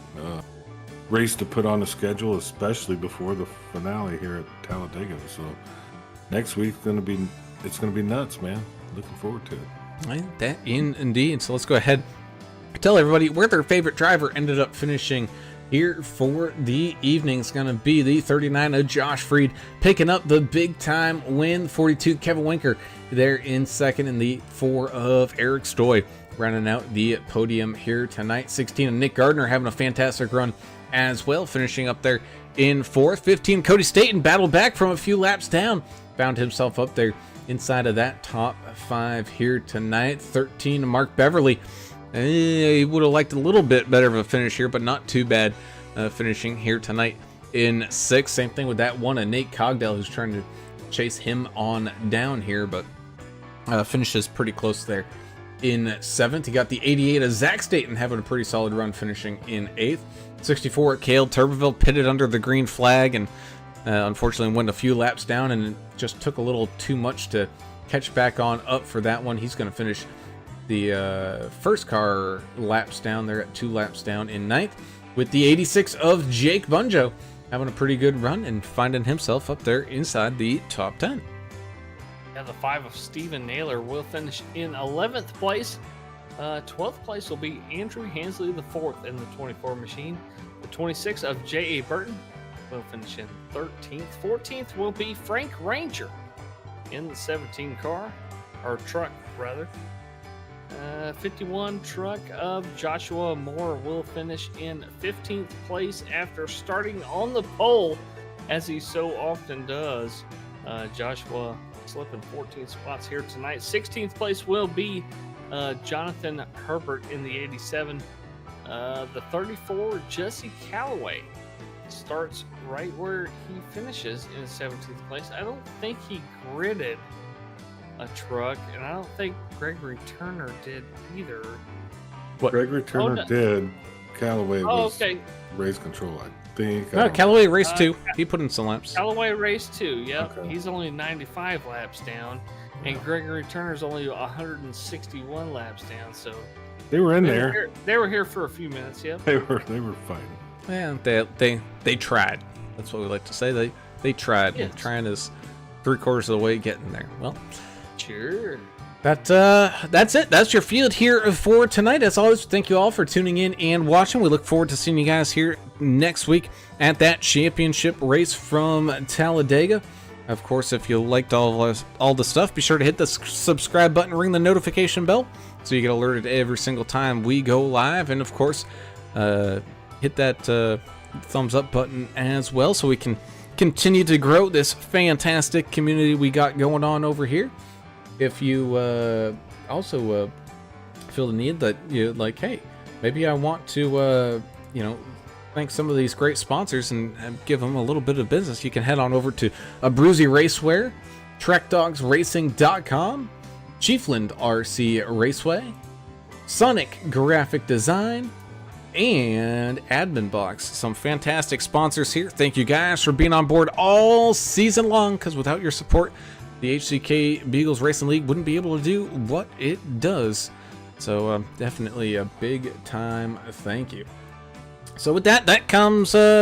race to put on the schedule, especially before the finale here at Talladega. So next week's gonna be nuts, man. Looking forward to it.
That indeed. So let's go ahead and tell everybody where their favorite driver ended up finishing here for the evening. It's going to be the 39 of Josh Freed picking up the big time win. 42 Kevin Winker there in second, and the 4 of Eric Stoy rounding out the podium here tonight. 16 of Nick Gardner having a fantastic run as well, finishing up there in 4th. 15 Cody Staten battled back from a few laps down, found himself up there inside of that top 5 here tonight. 13 Mark Beverly. He would have liked a little bit better of a finish here, but not too bad, finishing here tonight in 6th. Same thing with that one of Nate Cogdell, who's trying to chase him on down here, but finishes pretty close there in 7th. You got the 88 of Zach Staten having a pretty solid run, finishing in 8th. 64 Cale Tuberville pitted under the green flag and unfortunately went a few laps down, and it just took a little too much to catch back on up for that one. He's going to finish the first car laps down there at 2 laps down in 9th, with the 86 of Jake Bunjo having a pretty good run and finding himself up there inside the top 10.
Yeah, the 5 of Steven Naylor will finish in 11th place. 12th place will be Andrew Hansley the 4th in the 24 machine. The 26 of J.A. Burton will finish in 13th. 14th will be Frank Ranger in the 17 car, or truck rather. 51 truck of Joshua Moore will finish in 15th place after starting on the pole, as he so often does. Joshua slipping 14 spots here tonight. 16th place will be Jonathan Herbert in the 87. The 34, Jesse Calloway, starts right where he finishes in 17th place. I don't think he gridded a truck, and I don't think Gregory Turner did either.
What?
Gregory Turner
no.
did. Callaway was
Okay.
race control, I think.
No, Callaway raced 2. He put in some laps.
Callaway raced 2, yep.
Okay.
He's only 95 laps down, and Gregory Turner's only 161 laps down, so
They were in there.
They were here for a few minutes, yep.
They were fighting.
Yeah, they tried. That's what we like to say. They tried.
Yes.
Trying is 3/4 of the way getting there. Well,
Sure.
that's it. That's your field here for tonight. As always, thank you all for tuning in and watching. We look forward to seeing you guys here next week at that championship race from Talladega. Of course, if you liked all the stuff, be sure to hit the subscribe button, ring the notification bell, so you get alerted every single time we go live. And of course, hit that thumbs up button as well, so we can continue to grow this fantastic community we got going on over here. If you also feel the need that you're like, hey, maybe I want to, thank some of these great sponsors and give them a little bit of business, you can head on over to Abruzzi Racewear, TrekDogsRacing.com, Chiefland RC Raceway, Sonic Graphic Design, and AdminBoxx. Some fantastic sponsors here. Thank you guys for being on board all season long, because without your support, the HCK Beagles Racing League wouldn't be able to do what it does. So definitely a big time thank you. So with that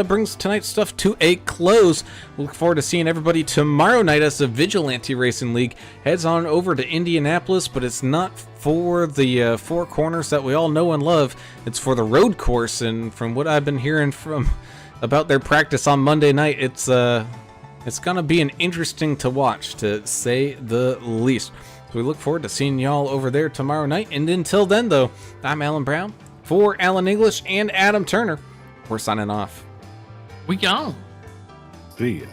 brings tonight's stuff to a close. We look forward to seeing everybody tomorrow night as the Vigilante Racing League heads on over to Indianapolis, but it's not for the Four Corners that we all know and love. It's for the road course, and from what I've been hearing about their practice on Monday night, it's gonna be an interesting to watch, to say the least. So we look forward to seeing y'all over there tomorrow night. And until then, though, I'm Alan Brown. For Alan English and Adam Turner, we're signing off.
We gone.
See ya.